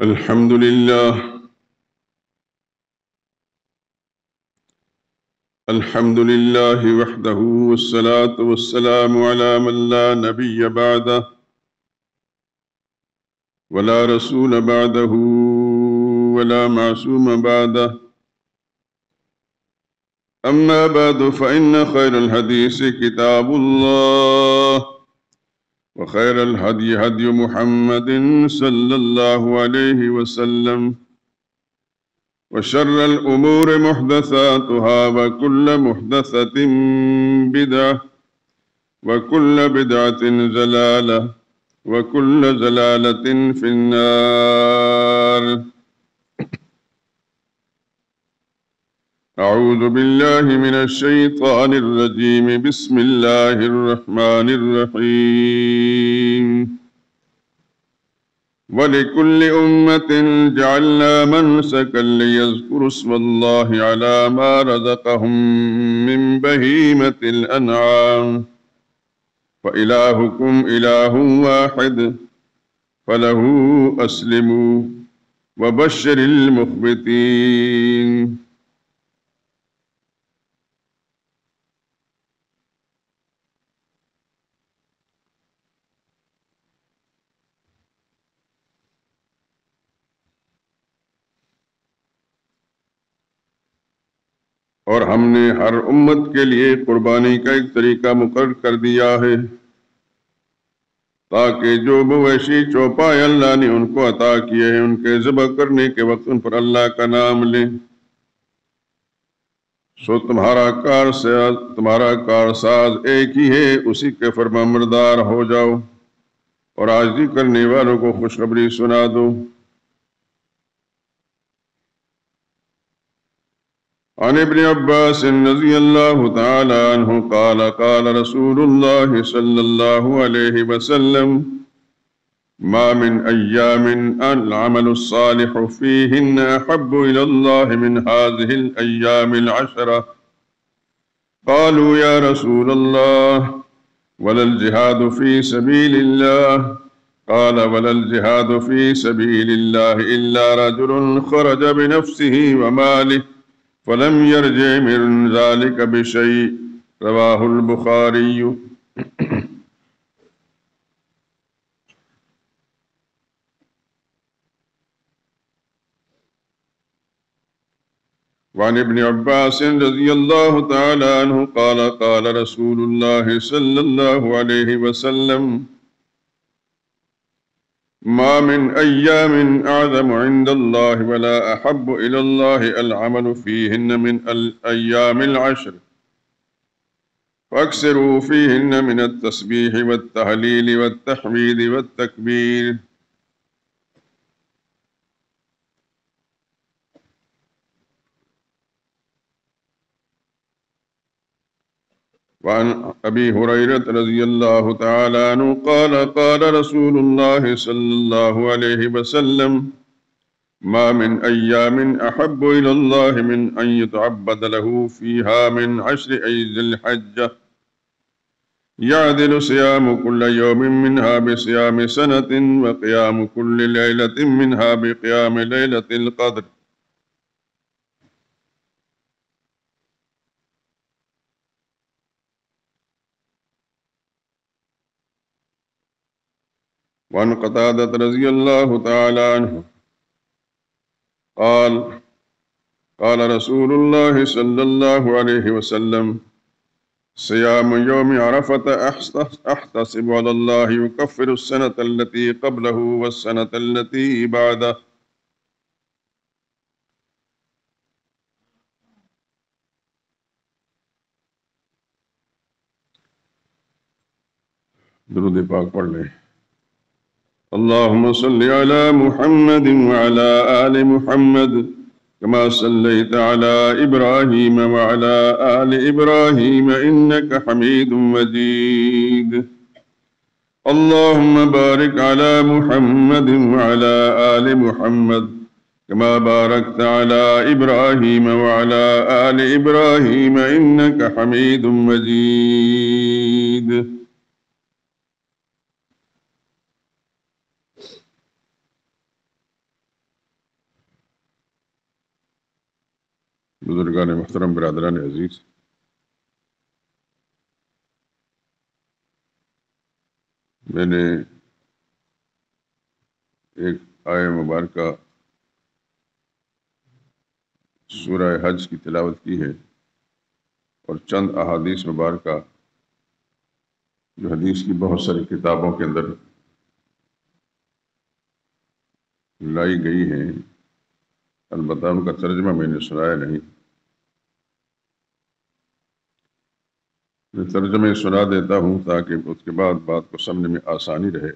الحمد لله وحده، والصلاة والسلام على من لا نبي بعده ولا رسول بعده ولا معصوم بعده. أما بعد، فإن خير الحديث كتاب الله، وخير الهدي هدي محمد صلى الله عليه وسلم، وشر الأمور محدثاتها، وكل محدثة بدعة، وكل بدعة ضلالة، وكل ضلالة في النار. أعوذ بالله من الشيطان الرجيم. بسم الله الرحمن الرحيم. ولكل أمة جعلنا منسكا ليذكروا اسم الله على ما رزقهم من بهيمة الأنعام، فإلهكم إله واحد فله أسلموا وبشر المخبتين. اور ہم نے ہر امت کے لیے قربانی کا ایک طریقہ مقرر کر دیا ہے، تاکہ جو مویشی چوپائے اللہ نے ان کو عطا کیے ہیں، ان کے ذبح کرنے کے وقت ان پر اللہ کا نام لیں، سو تمہارا کارساز ایک ہی ہے، اسی کے فرمانبردار ہو جاؤ اور عاجزی کرنے والوں کو خوشخبری سنا دو۔ عن ابن عباس رضی اللہ تعالی عنہ قال قال رسول اللہ صلی اللہ علیہ وسلم: ما من أيام العمل الصالح فيهن أحب إلى الله من هذه الأيام العشرة. قالوا يا رسول الله ولا الجهاد في سبيل الله؟ قال ولا الجهاد في سبيل الله إلا رجل خرج بنفسه وماله فلم يرجع من ذلك بشيء. رواه البخاري. وعن ابن عباس رضي الله تعالى عنه قال قال رسول الله صلى الله عليه وسلم: ما من أيام أعظم عند الله ولا أحب إلى الله العمل فيهن من الأيام العشر، فاكثروا فيهن من التسبيح والتهليل والتحميد والتكبير. وعن أبي هريرة رضي الله تعالى عنه قال قال رسول الله صلى الله عليه وسلم: ما من أيام أحب إلى الله من أن يتعبد له فيها من 10 ذي الحجة، يعدل صيام كل يوم منها بصيام سنة، وقيام كل ليلة منها بقيام ليلة القدر. وعن قتادة رضي الله تعالى عنه قال قال رسول الله صلى الله عليه وسلم: صيام يوم عرفة أحتسب على الله يكفر السنة التي قبله والسنة التي بعده. درود پاک پڑھ لیں۔ اللهم صل على محمد وعلى آل محمد كما صليت على إبراهيم وعلى آل إبراهيم إنك حميد مجيد. اللهم بارك على محمد وعلى آل محمد كما باركت على إبراهيم وعلى آل إبراهيم إنك حميد مجيد. بزرگان محترم، برادران عزیز، میں نے ایک آیہ مبارکہ سورہ حج کی تلاوت کی ہے اور چند احادیث مبارکہ جو حدیث کی بہت ساری کتابوں کے اندر لائی گئی ہیں، البتہ ان کا ترجمہ میں نے سنایا نہیں۔ میں ترجمے سنا دیتا ہوں تاکہ اس کے بعد بات کو سمجھنے میں آسانی رہے۔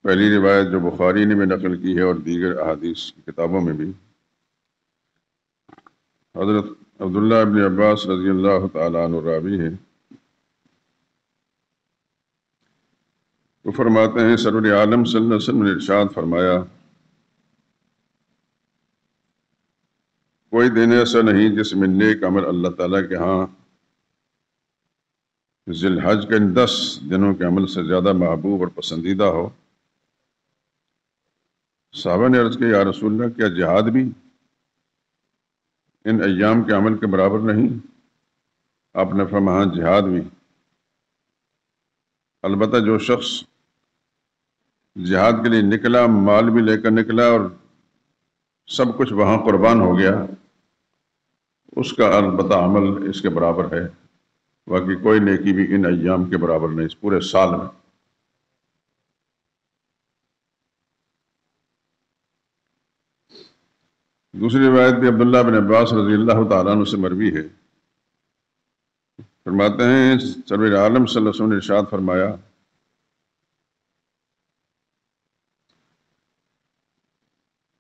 پہلی روایت جو بخاری نے بھی نقل کی ہے اور دیگر احادیث کی کتابوں میں بھی، حضرت عبداللہ ابن عباس رضی اللہ تعالیٰ عنہ راوی ہیں، وہ فرماتے ہیں سرور عالم صلی اللہ علیہ وسلم نے ارشاد فرمایا، کوئی دن ایسا نہیں جس میں نیک عمل اللہ تعالیٰ کے ہاں ذی الحج کے ان 10 دنوں کے عمل سے زیادہ محبوب اور پسندیدہ ہو۔ صحابہ نے عرض کیا، یا رسول اللہ، کیا جہاد بھی ان ایام کے عمل کے برابر نہیں؟ آپ نے فرمایا، ہاں، جہاد بھی، البتہ جو شخص جہاد کے لیے نکلا، مال بھی لے کر نکلا اور سب کچھ وہاں قربان ہو گیا، اس کا البتہ عمل اس کے برابر ہے، باقی کوئی نیکی بھی ان ایام کے برابر نہیں، اس پورے سال میں۔ دوسری روایت بھی عبداللہ بن عباس رضی اللہ تعالیٰ عنہ سے مروی ہے، فرماتے ہیں سرور عالم صلی اللہ علیہ وسلم نے ارشاد فرمایا،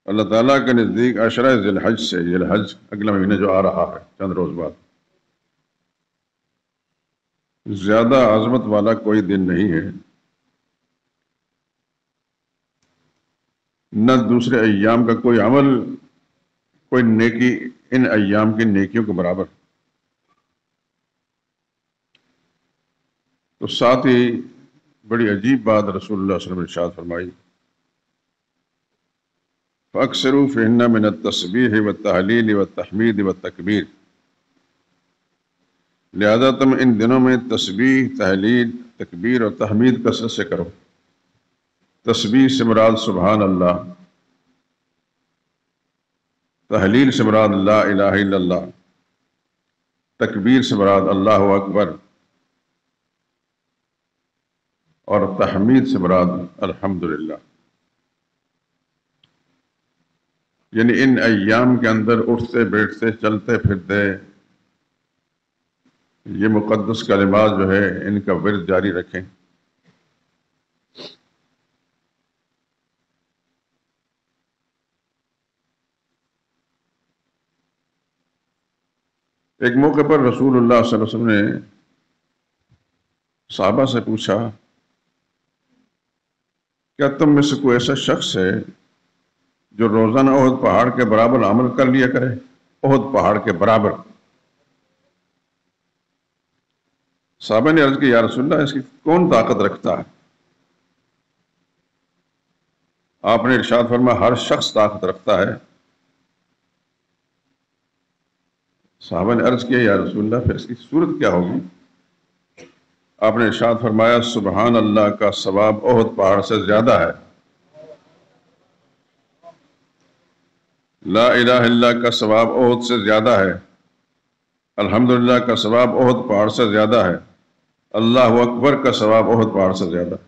اللہ تعالیٰ کے نزدیک عشرہ ذی الحج سے، ذی الحج اگلا مہینہ جو آ رہا ہے چند روز بعد، زیادہ عظمت والا کوئی دن نہیں ہے، نہ دوسرے ایام کا کوئی عمل، کوئی نیکی ان ایام کی نیکیوں کے برابر۔ تو ساتھ ہی بڑی عجیب بات رسول اللہ صلی اللہ علیہ وسلم نے ارشاد فرمائی، فَأَكْثِرُوا فِيهِنَّ مِنَ التَّسْبِيحِ وَالتَّهْلِيلِ وَالتَّحْمِيدِ وَالتَّكْبِيرِ، لہذا تم ان دنوں میں تسبیح، تحلیل، تکبیر اور تحمید کثرت سے کرو۔ تسبیح سے مراد سبحان اللہ، تحلیل سے مراد لا الہ الا اللہ، تکبیر سے مراد اللہ اکبر، اور تحمید سے مراد الحمدللہ۔ یعنی ان ایام کے اندر اٹھتے بیٹھتے چلتے پھرتے یہ مقدس کلمات جو ہے ان کا ورد جاری رکھیں۔ ایک موقع پر رسول اللہ صلی اللہ علیہ وسلم نے صحابہ سے پوچھا، کیا تم میں سے کوئی ایسا شخص ہے جو روزانہ احد پہاڑ کے برابر عمل کر لیا کرے؟ احد پہاڑ کے برابر۔ صحابہ نے عرض کی، یا رسول اللہ، اس کی کون طاقت رکھتا ہے؟ آپ نے ارشاد فرمایا، ہر شخص طاقت رکھتا ہے۔ صحابہ نے عرض کیا، یا رسول اللہ، پھر اس کی صورت کیا ہوگی؟ آپ نے ارشاد فرمایا، سبحان اللہ کا ثواب احد پہاڑ سے زیادہ ہے، لا الہ الا اللہ کا ثواب احد سے زیادہ ہے، الحمدللہ کا ثواب احد پہاڑ سے زیادہ ہے، اللہ اکبر کا ثواب احد پہاڑ سے زیادہ ہے۔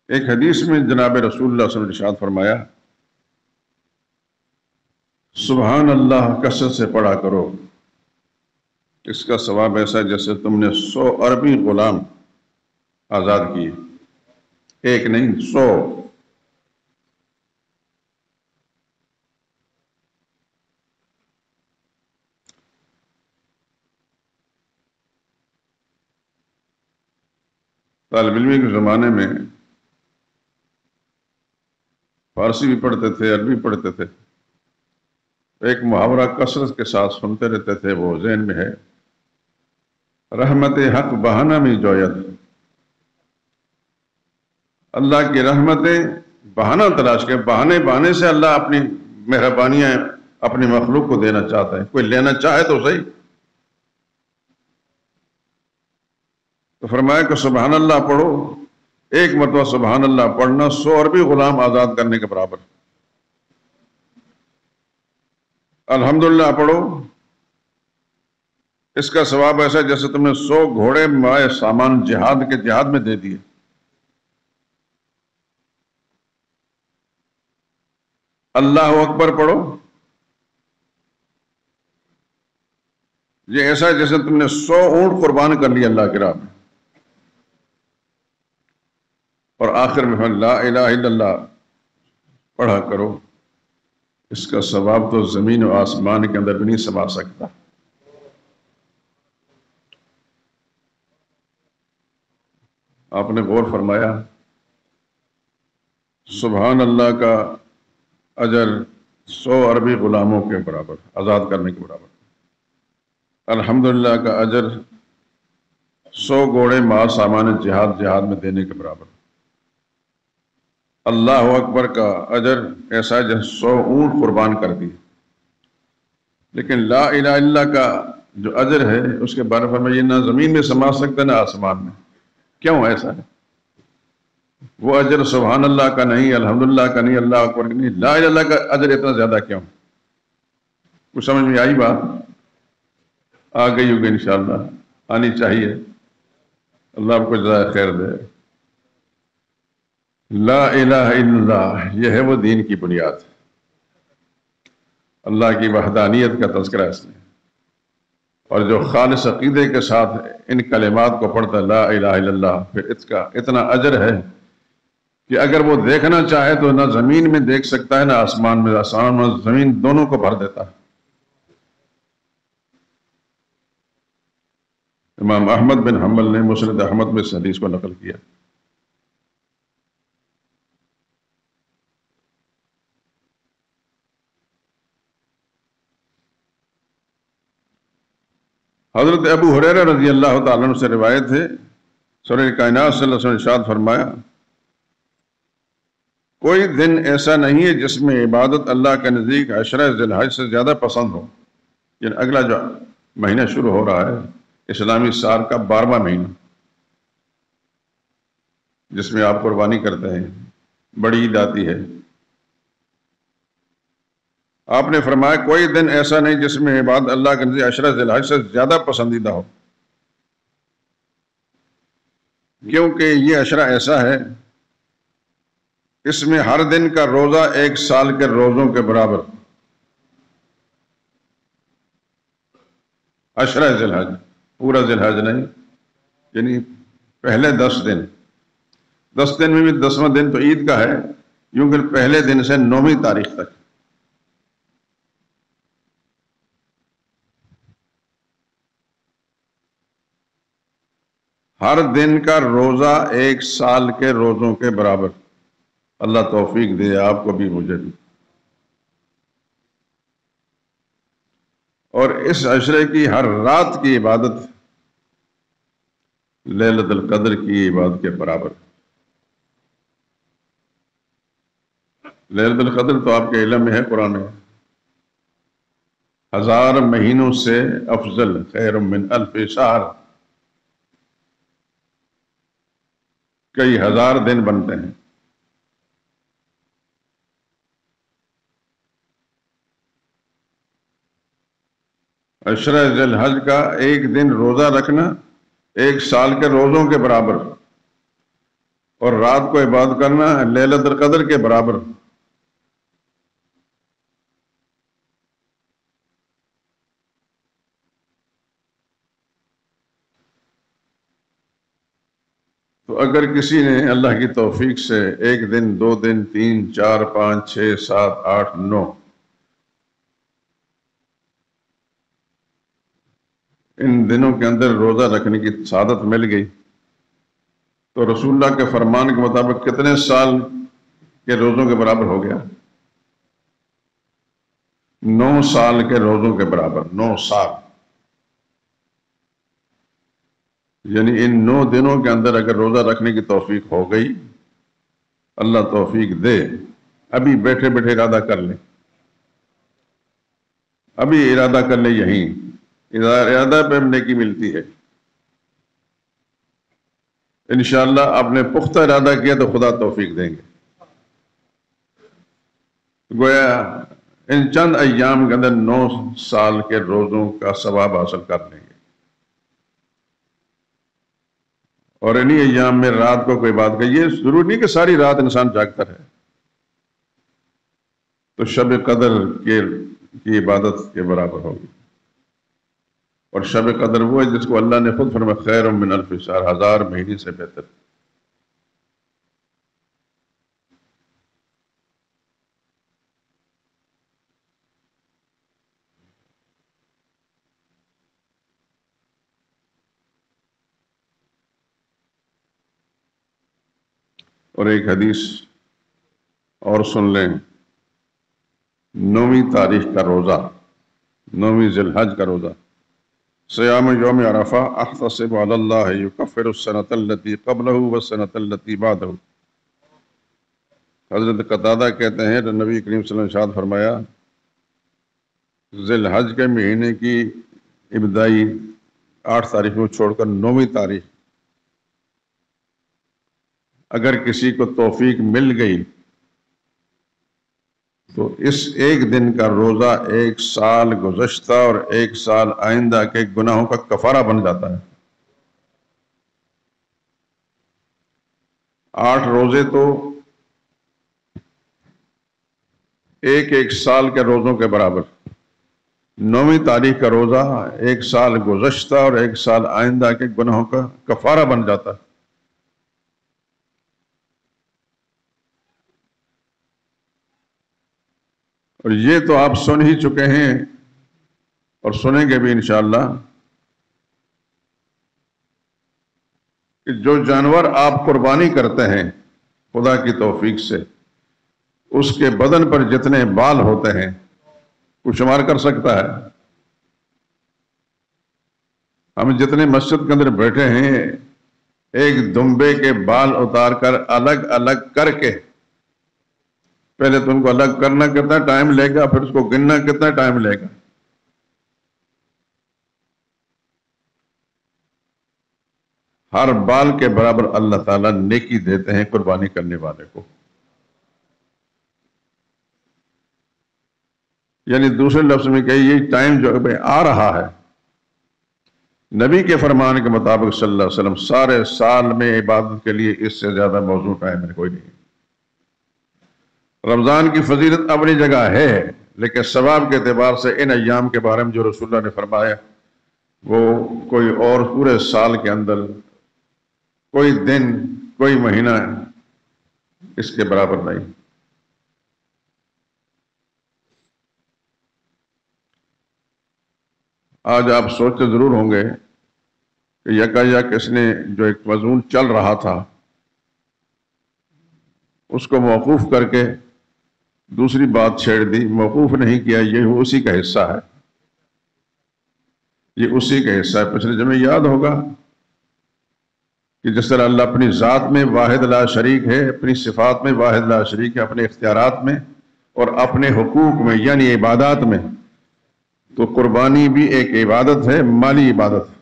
ایک حدیث میں جناب رسول اللہ صلی اللہ علیہ وسلم نے ارشاد فرمایا، سبحان اللہ کثرت سے پڑھا کرو، اس کا ثواب ایسا ہے جیسے تم نے 100 عربی غلام آزاد کیے، ایک نہیں 100۔ طالب علمی کے زمانے میں فارسی بھی پڑھتے تھے، عربی پڑھتے تھے، ایک محاورہ کثرت کے ساتھ سنتے رہتے تھے، وہ ذہن میں ہے، رحمت حق بہانہ میں جویت، اللہ کی رحمتیں بہانہ تلاش کے بہانے سے اللہ اپنی مہربانیاں اپنی مخلوق کو دینا چاہتا ہے. کوئی لینا چاہے تو صحیح. تو فرمایا کہ سبحان اللہ پڑھو. ایک مرتبہ سبحان اللہ پڑھنا 100 عربی غلام آزاد کرنے کے برابر. الحمدللہ پڑھو، اس کا ثواب ایسا جیسے تم نے 100 گھوڑے مائے سامان جہاد میں دے دیے. اللہ اکبر پڑھو، یہ ایسا جیسے تم نے 100 اونٹ قربان کر لیا اللہ کی راہ میں. اور آخر میں لا الہ الا اللہ پڑھا کرو، اس کا ثواب تو زمین و آسمان کے اندر بھی نہیں سما سکتا. آپ نے غور فرمایا سبحان اللہ کا اجر 100 عربی غلاموں کے برابر، آزاد کرنے کے برابر. الحمدللہ کا اجر 100 گھوڑے مع سامان جہاد میں دینے کے برابر. اللہ اکبر کا اجر ایسا جیسے 100 اونٹ قربان کر دی. لیکن لا الہ الا اللہ کا جو اجر ہے اس کے بارے میں یہ نہ زمین میں سما سکتا نہ آسمان میں. کیوں ایسا ہے؟ وہ اجر سبحان اللہ کا نہیں، الحمدللہ کا نہیں، اللہ اکبر کا نہیں، لا الہ الا اللہ کا اجر اتنا زیادہ کیوں؟ کچھ سمجھ میں آئی بات؟ آ گئی ہوگی انشاءاللہ، آنی چاہیے. اللہ آپ کو جزائے خیر دے. لا الہ الا اللہ یہ ہے وہ دین کی بنیاد. اللہ کی وحدانیت کا تذکرہ اس میں. اور جو خالص عقیدے کے ساتھ ان کلمات کو پڑھتا لا الہ الا اللہ، پھر اس کا اتنا اجر ہے کہ اگر وہ دیکھنا چاہے تو نہ زمین میں دیکھ سکتا ہے نہ آسمان میں. آسمان اور زمین دونوں کو بھر دیتا ہے. امام احمد بن حنبل نے مسند احمد میں اس حدیث کو نقل کیا. حضرت ابو ہریرہ رضی اللہ تعالیٰ عنہ سے روایت ہے، سرور کائنات صلی اللہ علیہ وسلم نے ارشاد فرمایا کوئی دن ایسا نہیں ہے جس میں عبادت اللہ کے نزدیک عشرہ ذی الحج سے زیادہ پسند ہو. یعنی اگلا جو مہینہ شروع ہو رہا ہے اسلامی سال کا 12واں مہینہ جس میں آپ قربانی کرتے ہیں، بڑی عید آتی ہے. آپ نے فرمایا کوئی دن ایسا نہیں جس میں عبادت اللہ کے نزدیک عشرہ ذی الحج سے زیادہ پسندیدہ ہو، کیونکہ یہ عشرہ ایسا ہے اس میں ہر دن کا روزہ 1 سال کے روزوں کے برابر. عشرہ ذی الحج، پورا ذی الحج نہیں، یعنی پہلے 10 دن. 10 دن میں بھی 10واں دن تو عید کا ہے، یوں کہ پہلے دن سے 9ویں تاریخ تک. ہر دن کا روزہ 1 سال کے روزوں کے برابر. اللہ توفیق دے آپ کو بھی مجھے بھی. اور اس عشرے کی ہر رات کی عبادت لیلۃ القدر کی عبادت کے برابر. لیلۃ القدر تو آپ کے علم میں ہے، قرآن میں 1000 مہینوں سے افضل، خیر من 1000 شہر. کئی ہزار دن بنتے ہیں. عشرہ ذی الحج کا ایک دن روزہ رکھنا 1 سال کے روزوں کے برابر، اور رات کو عبادت کرنا لیلۃ القدر کے برابر. تو اگر کسی نے اللہ کی توفیق سے 1 دن 2 دن 3 4 5 6 7 8 9 ان دنوں کے اندر روزہ رکھنے کی سعادت مل گئی تو رسول اللہ کے فرمان کے مطابق کتنے سال کے روزوں کے برابر ہو گیا؟ 9 سال کے روزوں کے برابر. 9 سال، یعنی ان 9 دنوں کے اندر اگر روزہ رکھنے کی توفیق ہو گئی اللہ توفیق دے، ابھی بیٹھے بیٹھے ارادہ کر لیں، ابھی ارادہ کر لیں، یہیں ارادہ پہ نیکی ملتی ہے انشاءاللہ۔ آپ نے پختہ ارادہ کیا تو خدا توفیق دیں گے۔ گویا ان چند ایام کے اندر 9 سال کے روزوں کا ثواب حاصل کر لیں گے، اور انہی ایام میں رات کو کوئی بات کہ یہ ضروری نہیں کہ ساری رات انسان جاگتا رہے، تو شب قدر کی عبادت کے برابر ہوگی۔ اور شب قدر وہ ہے جس کو اللہ نے خود فرمایا خیر من الف شہر، 1000 مہینے سے بہتر۔ اور ایک حدیث اور سن لیں، 9ویں تاریخ کا روزہ، 9ویں ذی الحج کا روزہ، صیام یوم عرفہ احتسب علی اللہ یکفر السنۃ التی قبلہ والسنۃ التی بعدہ۔ حضرت قتادہ کہتے ہیں کہ نبی کریم صلی اللہ علیہ وسلم نے ارشاد فرمایا، ذی الحج کے مہینے کی ابتدائی 8 تاریخ کو چھوڑ کر 9ویں تاریخ اگر کسی کو توفیق مل گئی تو اس ایک دن کا روزہ 1 سال گزشتہ اور 1 سال آئندہ کے گناہوں کا کفارہ بن جاتا ہے۔ 8 روزے تو ایک سال کے روزوں کے برابر، 9ویں تاریخ کا روزہ 1 سال گزشتہ اور 1 سال آئندہ کے گناہوں کا کفارہ بن جاتا ہے۔ اور یہ تو آپ سن ہی چکے ہیں اور سنیں گے بھی انشاءاللہ کہ جو جانور آپ قربانی کرتے ہیں خدا کی توفیق سے، اس کے بدن پر جتنے بال ہوتے ہیں کوئی شمار کر سکتا ہے؟ ہم جتنے مسجد کے اندر بیٹھے ہیں، ایک دمبے کے بال اتار کر الگ الگ کر کے، پہلے تو ان کو الگ کرنا کتنا ٹائم لے گا، پھر اس کو گننا کتنا ٹائم لے گا۔ ہر بال کے برابر اللہ تعالیٰ نیکی دیتے ہیں قربانی کرنے والے کو۔ یعنی دوسرے لفظ میں کہ یہ ٹائم جو آ رہا ہے، نبی کے فرمان کے مطابق صلی اللہ علیہ وسلم سارے سال میں عبادت کے لیے اس سے زیادہ موزوں ٹائم ہے کوئی نہیں۔ رمضان کی فضیلت اپنی جگہ ہے، لیکن ثواب کے اعتبار سے ان ایام کے بارے میں جو رسول اللہ نے فرمایا وہ کوئی اور پورے سال کے اندر کوئی دن کوئی مہینہ اس کے برابر نہیں۔ آج آپ سوچتے ضرور ہوں گے کہ یکایک اس نے جو ایک مضمون چل رہا تھا اس کو موقوف کر کے دوسری بات چھیڑ دی۔ موقوف نہیں کیا، یہ اسی کا حصہ ہے، یہ اسی کا حصہ ہے۔ پچھلے جمعے یاد ہوگا کہ جس طرح اللہ اپنی ذات میں واحد لا شریک ہے، اپنی صفات میں واحد لا شریک ہے، اپنے اختیارات میں اور اپنے حقوق میں یعنی عبادات میں، تو قربانی بھی ایک عبادت ہے، مالی عبادت۔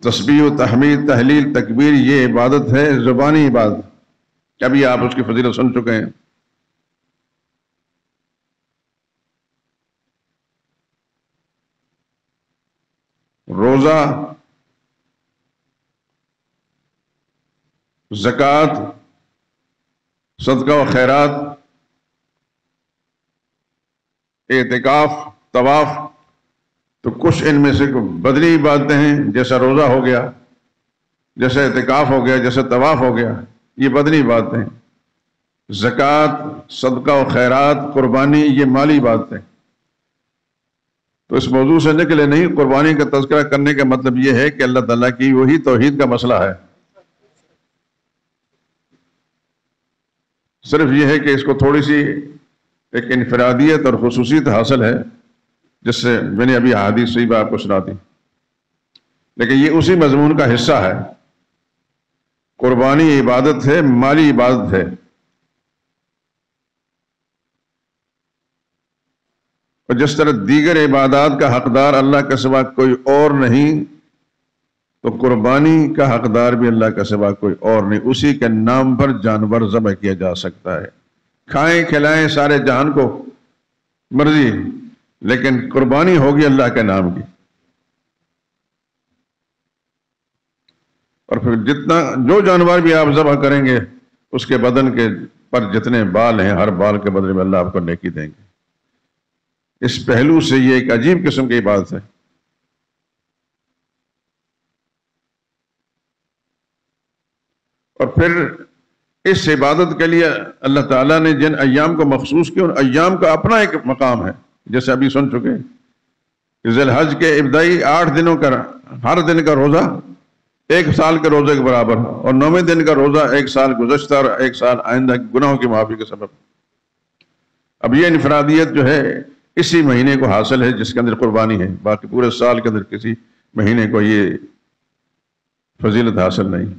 تسبیح و تحمید تحلیل تکبیر یہ عبادت ہے، زبانی عبادت۔ ابھی آپ اس کی فضیلت سن چکے ہیں۔ روزہ، زکوٰۃ، صدقہ و خیرات، اعتکاف، طواف، تو کچھ ان میں سے بدنی عبادتیں ہیں، جیسا روزہ ہو گیا، جیسے اعتکاف ہو گیا، جیسے طواف ہو گیا، یہ بدنی عبادتیں ہیں۔ زکوٰۃ، صدقہ و خیرات، قربانی یہ مالی عبادتیں۔ تو اس موضوع سے نکلے نہیں، قربانی کا تذکرہ کرنے کا مطلب یہ ہے کہ اللہ تعالیٰ کی وہی توحید کا مسئلہ ہے۔ صرف یہ ہے کہ اس کو تھوڑی سی ایک انفرادیت اور خصوصیت حاصل ہے، جس سے میں نے ابھی احادیث صحیح آپ کو سنا دی، لیکن یہ اسی مضمون کا حصہ ہے۔ قربانی عبادت ہے، مالی عبادت ہے، اور جس طرح دیگر عبادات کا حقدار اللہ کے سوا کوئی اور نہیں، تو قربانی کا حقدار بھی اللہ کے سوا کوئی اور نہیں۔ اسی کے نام پر جانور ذبح کیا جا سکتا ہے، کھائیں کھلائیں سارے جہان کو مرضی، لیکن قربانی ہوگی اللہ کے نام کی۔ اور پھر جو جانور بھی آپ ذبح کریں گے، اس کے بدن کے پر جتنے بال ہیں، ہر بال کے بدلے میں اللہ آپ کو نیکی دیں گے۔ اس پہلو سے یہ ایک عجیب قسم کی عبادت ہے۔ اور پھر اس عبادت کے لیے اللہ تعالیٰ نے جن ایام کو مخصوص کیا، ان ایام کا اپنا ایک مقام ہے، جیسے ابھی سن چکے کہ ذی الحج کے ابتدائی 8 دنوں کا ہر دن کا روزہ 1 سال کے روزے کے برابر، اور 9ویں دن کا روزہ 1 سال گزشتہ اور 1 سال آئندہ گناہوں کی معافی کے سبب۔ اب یہ انفرادیت جو ہے اسی مہینے کو حاصل ہے جس کے اندر قربانی ہے، باقی پورے سال کے اندر کسی مہینے کو یہ فضیلت حاصل نہیں۔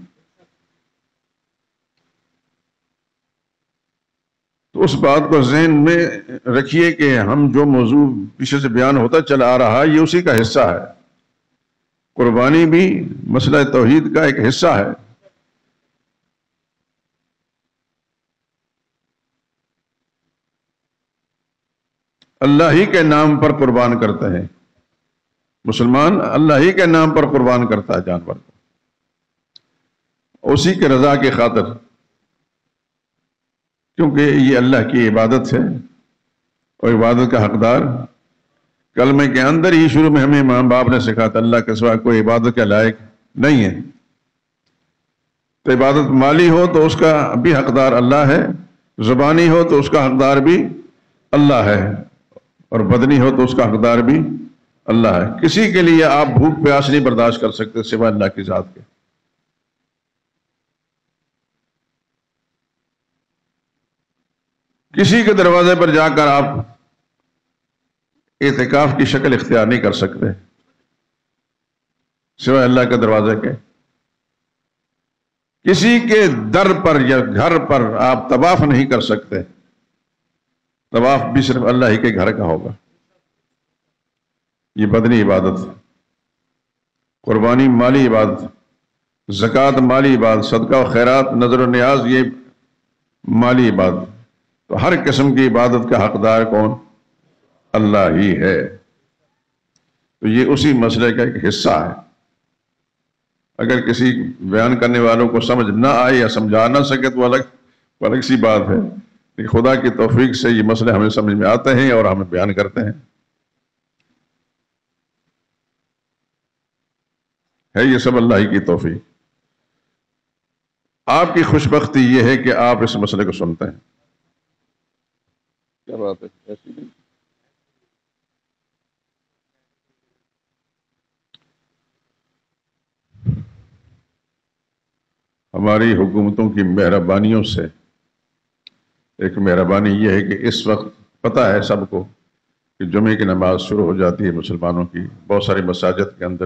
تو اس بات کو ذہن میں رکھیے کہ ہم جو موضوع پیچھے سے بیان ہوتا چلا آ رہا ہے، یہ اسی کا حصہ ہے۔ قربانی بھی مسئلہ توحید کا ایک حصہ ہے۔ اللہ ہی کے نام پر قربان کرتے ہیں مسلمان، اللہ ہی کے نام پر قربان کرتا ہے جانور کو، اسی کے رضا کی خاطر، کیونکہ یہ اللہ کی عبادت ہے اور عبادت کا حقدار کلمے کے اندر ہی شروع میں ہمیں ماں باپ نے سکھا تھا اللہ کے سوا کوئی عبادت کے لائق نہیں ہے۔ تو عبادت مالی ہو تو اس کا بھی حقدار اللہ ہے، زبانی ہو تو اس کا حقدار بھی اللہ ہے، اور بدنی ہو تو اس کا حقدار بھی اللہ ہے۔ کسی کے لیے آپ بھوک پیاس نہیں برداشت کر سکتے سوائے اللہ کی ذات کے۔ کسی کے دروازے پر جا کر آپ اعتکاف کی شکل اختیار نہیں کر سکتے سوائے اللہ کے دروازے کے۔ کسی کے در پر یا گھر پر آپ طواف نہیں کر سکتے، طواف بھی صرف اللہ ہی کے گھر کا ہوگا۔ یہ بدنی عبادت، قربانی مالی عبادت، زکوٰۃ مالی عبادت، صدقہ و خیرات، نظر و نیاز یہ مالی عبادت۔ تو ہر قسم کی عبادت کا حقدار کون؟ اللہ ہی ہے۔ تو یہ اسی مسئلے کا ایک حصہ ہے۔ اگر کسی بیان کرنے والوں کو سمجھ نہ آئے یا سمجھا نہ سکے تو الگ سی بات ہے، لیکن خدا کی توفیق سے یہ مسئلے ہمیں سمجھ میں آتے ہیں اور ہمیں بیان کرتے ہیں۔ ہے یہ سب اللہ ہی کی توفیق۔ آپ کی خوش بختی یہ ہے کہ آپ اس مسئلے کو سنتے ہیں۔ کیا بات ہے؟ ایسی نہیں۔ ہماری حکومتوں کی مہربانیوں سے ایک مہربانی یہ ہے کہ اس وقت پتہ ہے سب کو کہ جمعے کی نماز شروع ہو جاتی ہے مسلمانوں کی، بہت ساری مساجد کے اندر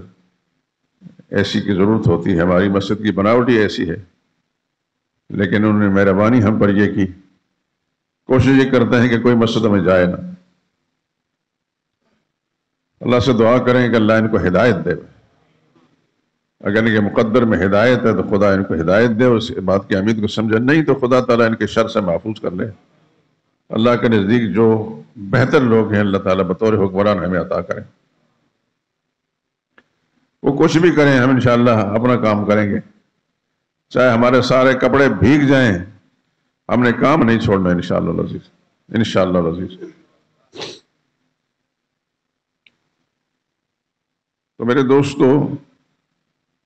ایسی کی ضرورت ہوتی ہے۔ ہماری مسجد کی بناوٹ ہی ایسی ہے، لیکن انہوں نے مہربانی ہم پر یہ کی، کوشش یہ کرتے ہیں کہ کوئی مسجد میں جائے نہ۔ اللہ سے دعا کریں کہ اللہ ان کو ہدایت دے۔ اگر ان کے مقدر میں ہدایت ہے تو خدا ان کو ہدایت دے، اس بات کی اہمیت کو سمجھے، نہیں تو خدا تعالیٰ ان کے شر سے محفوظ کر لے۔ اللہ کے نزدیک جو بہتر لوگ ہیں اللہ تعالیٰ بطور حکمران ہمیں عطا کریں۔ وہ کچھ بھی کریں، ہم انشاءاللہ اپنا کام کریں گے، چاہے ہمارے سارے کپڑے بھیگ جائیں، ہم نے کام نہیں چھوڑنا انشاءاللہ العزیز، انشاءاللہ العزیز۔ تو میرے دوستو،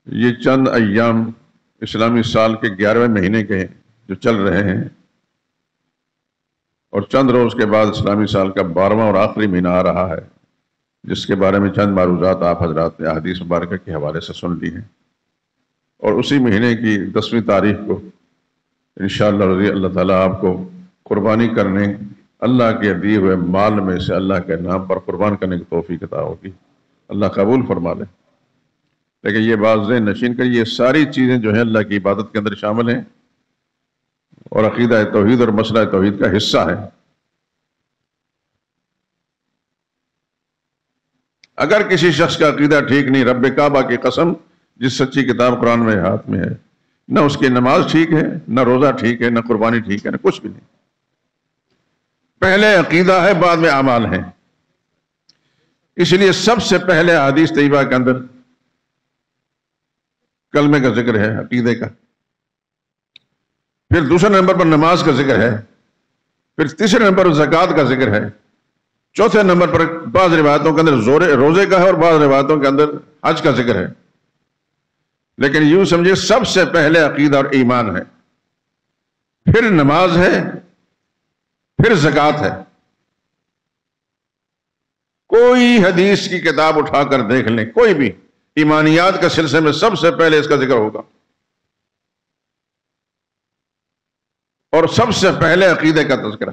یہ چند ایام اسلامی سال کے 11ویں مہینے کے جو چل رہے ہیں، اور چند روز کے بعد اسلامی سال کا 12واں اور آخری مہینہ آ رہا ہے، جس کے بارے میں چند معروضات آپ حضرات نے احادیث مبارکہ کے حوالے سے سن لی ہیں، اور اسی مہینے کی 10ویں تاریخ کو انشاءاللہ رضی اللہ تعالیٰ آپ کو قربانی کرنے، اللہ کے دیے ہوئے مال میں سے اللہ کے نام پر قربان کرنے کی توفیق عطا ہوگی۔ اللہ قبول فرما لے۔ لیکن یہ بات ذہن نشین کر، یہ ساری چیزیں جو ہیں اللہ کی عبادت کے اندر شامل ہیں اور عقیدہ توحید اور مسئلہ توحید کا حصہ ہے۔ اگر کسی شخص کا عقیدہ ٹھیک نہیں، رب کعبہ کی قسم جس سچی کتاب قرآن میں ہاتھ میں ہے، نہ اس کی نماز ٹھیک ہے، نہ روزہ ٹھیک ہے، نہ قربانی ٹھیک ہے، نہ کچھ بھی نہیں۔ پہلے عقیدہ ہے، بعد میں اعمال ہیں۔ اس لیے سب سے پہلے حدیث طیبہ کے اندر کلمے کا ذکر ہے، عقیدے کا، پھر دوسرے نمبر پر نماز کا ذکر ہے، پھر تیسرے نمبر پر زکوٰۃ کا ذکر ہے، چوتھے نمبر پر بعض روایتوں کے اندر روزے کا ہے اور بعض روایتوں کے اندر حج کا ذکر ہے۔ لیکن یوں سمجھے سب سے پہلے عقیدہ اور ایمان ہے، پھر نماز ہے، پھر زکوٰۃ ہے۔ کوئی حدیث کی کتاب اٹھا کر دیکھ لیں، کوئی بھی ایمانیات کے سلسلے میں سب سے پہلے اس کا ذکر ہوگا، اور سب سے پہلے عقیدے کا تذکرہ۔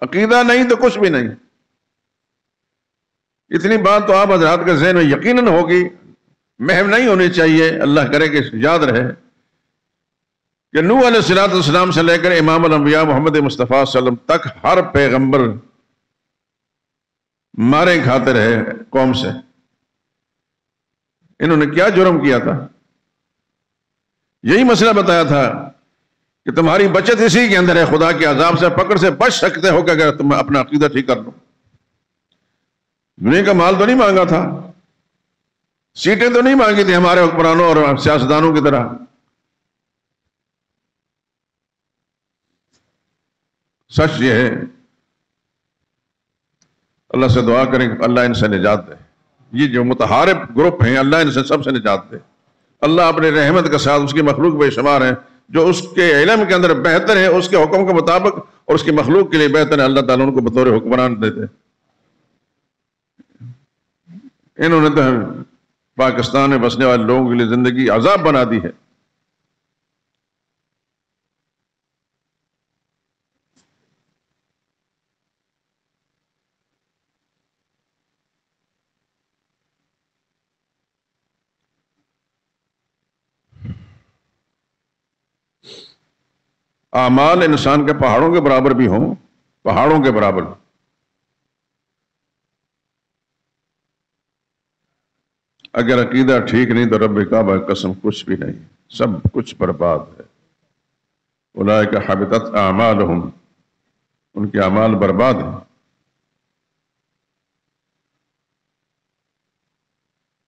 عقیدہ نہیں تو کچھ بھی نہیں۔ اتنی بات تو آپ حضرات کے ذہن میں یقیناً ہوگی، محو نہیں ہونی چاہیے، اللہ کرے کہ یاد رہے کہ نوح علیہ السلام سے لے کر امام الانبیاء محمد مصطفیٰ صلی اللہ علیہ وسلم تک ہر پیغمبر مارے کھاتے رہے قوم سے۔ انہوں نے کیا جرم کیا تھا؟ یہی مسئلہ بتایا تھا کہ تمہاری بچت اسی کے اندر ہے، خدا کے عذاب سے پکڑ سے بچ سکتے ہو کہ اگر تم اپنا عقیدہ ٹھیک کر لو۔ دنیا کا مال تو نہیں مانگا تھا، سیٹیں تو نہیں مانگی تھی ہمارے حکمرانوں اور سیاستدانوں کی طرح۔ سچ یہ ہے، اللہ سے دعا کریں کہ اللہ ان سے نجات دے۔ یہ جو متحارب گروپ ہیں، اللہ ان سے سب سے نجات دے۔ اللہ اپنے رحمت کے ساتھ اس کی مخلوق بے شمار ہیں جو اس کے علم کے اندر بہتر ہے، اس کے حکم کے مطابق اور اس کی مخلوق کے لیے بہتر ہے، اللہ تعالیٰ ان کو بطور حکمران دیتے۔ انہوں نے تو پاکستان میں بسنے والے لوگوں کے لیے زندگی عذاب بنا دی ہے۔ اعمال انسان کے پہاڑوں کے برابر بھی ہوں، پہاڑوں کے برابر، اگر عقیدہ ٹھیک نہیں تو رب کعبہ قسم کچھ بھی نہیں، سب کچھ برباد ہے۔ اولئک حبطت اعمالہم، ان کے اعمال برباد ہیں۔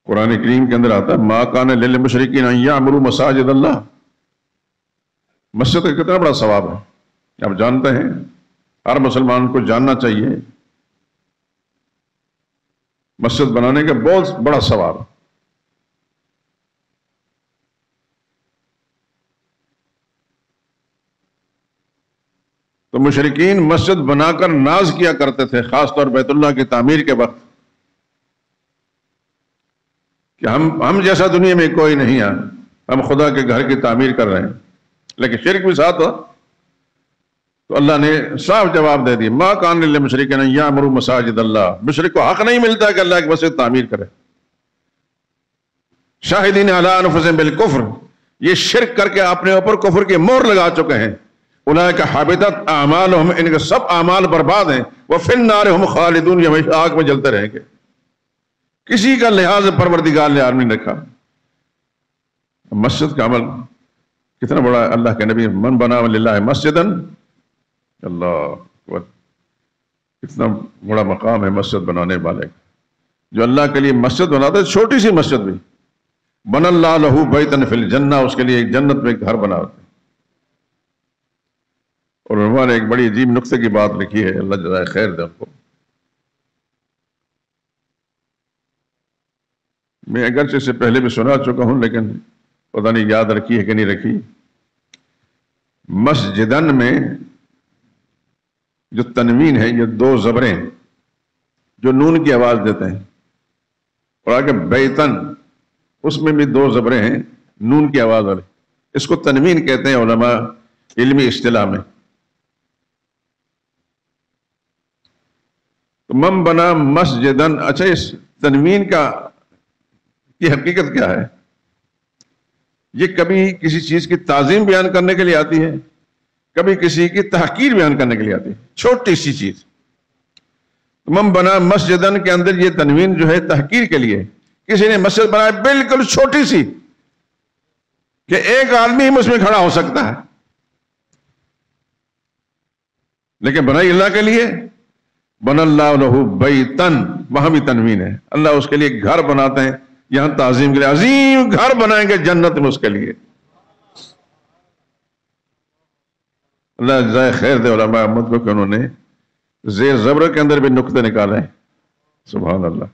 قرآن کریم کے اندر آتا ہے ما کان للمشرکین ان یعمروا مساجد اللہ۔ مسجد کا کتنا بڑا ثواب ہے، آپ جانتے ہیں، ہر مسلمان کو جاننا چاہیے، مسجد بنانے کا بہت بڑا ثواب ہے۔ تو مشرکین مسجد بنا کر ناز کیا کرتے تھے، خاص طور بیت اللہ کی تعمیر کے وقت، کہ ہم جیسا دنیا میں کوئی نہیں ہے، ہم خدا کے گھر کی تعمیر کر رہے ہیں، لیکن شرک بھی ساتھ ہو تو اللہ نے صاف جواب دے دیا ما کان للمشرکین ان یعمروا مساجد اللہ۔ مشرک کو حق نہیں ملتا کہ اللہ کی مسجد تعمیر کرے۔ شاہدین علی انفسہم بالکفر، یہ شرک کر کے اپنے اوپر کفر کی مہر لگا چکے ہیں۔ اولئک حبطت اعمالہم، ان کے سب اعمال برباد ہیں۔ وفی النار ہم خالدون، یہ ہمیشہ آگ میں جلتے رہیں گے۔ کسی کا لحاظ پروردگار نے نہیں رکھا۔ مسجد کا عمل کتنا بڑا ہے، اللہ کے نبی من بنا للہ مسجدا، اللہ اکبر، کتنا بڑا مقام ہے مسجد بنانے والے کا، جو اللہ کے لیے مسجد بناتا ہے، چھوٹی سی مسجد بھی، بن اللہ لہ بیتا فی الجنہ، اس کے لیے ایک جنت میں ایک گھر بناتے ہیں۔ اور انہوں نے ایک بڑی عجیب نقطے کی بات لکھی ہے، اللہ جزائے خیر دے ان کو۔ میں اگرچہ سے پہلے بھی سنا چکا ہوں، لیکن پتہ نہیں یاد رکھی ہے کہ نہیں رکھی۔ مسجدن میں جو تنوین ہے، یہ دو زبریں جو نون کی آواز دیتے ہیں، اور آگے بیتن، اس میں بھی دو زبریں ہیں نون کی آواز والے، اس کو تنوین کہتے ہیں علماء علمی اصطلاح میں۔ تو من بنا مسجدن، اچھا اس تنوین کا یہ حقیقت کیا ہے؟ یہ کبھی کسی چیز کی تعظیم بیان کرنے کے لیے آتی ہے، کبھی کسی کی تحقیر بیان کرنے کے لیے آتی ہے، چھوٹی سی چیز۔ من بنا مسجدن کے اندر یہ تنوین جو ہے تحقیر کے لیے، کسی نے مسجد بنایا بالکل چھوٹی سی کہ ایک آدمی اس میں کھڑا ہو سکتا ہے، لیکن بنائی اللہ کے لیے، بن اللہ لہ بیتن، وہاں بھی تنوین ہے، اللہ اس کے لیے گھر بناتے ہیں، یہاں تعظیم کے لیے عظیم گھر بنائیں گے جنت میں اس کے لیے۔ اللہ جزائے خیر دے علماء احمد کو کہ انہوں نے زیر زبر کے اندر بھی نقطے نکالے ہیں۔ سبحان اللہ،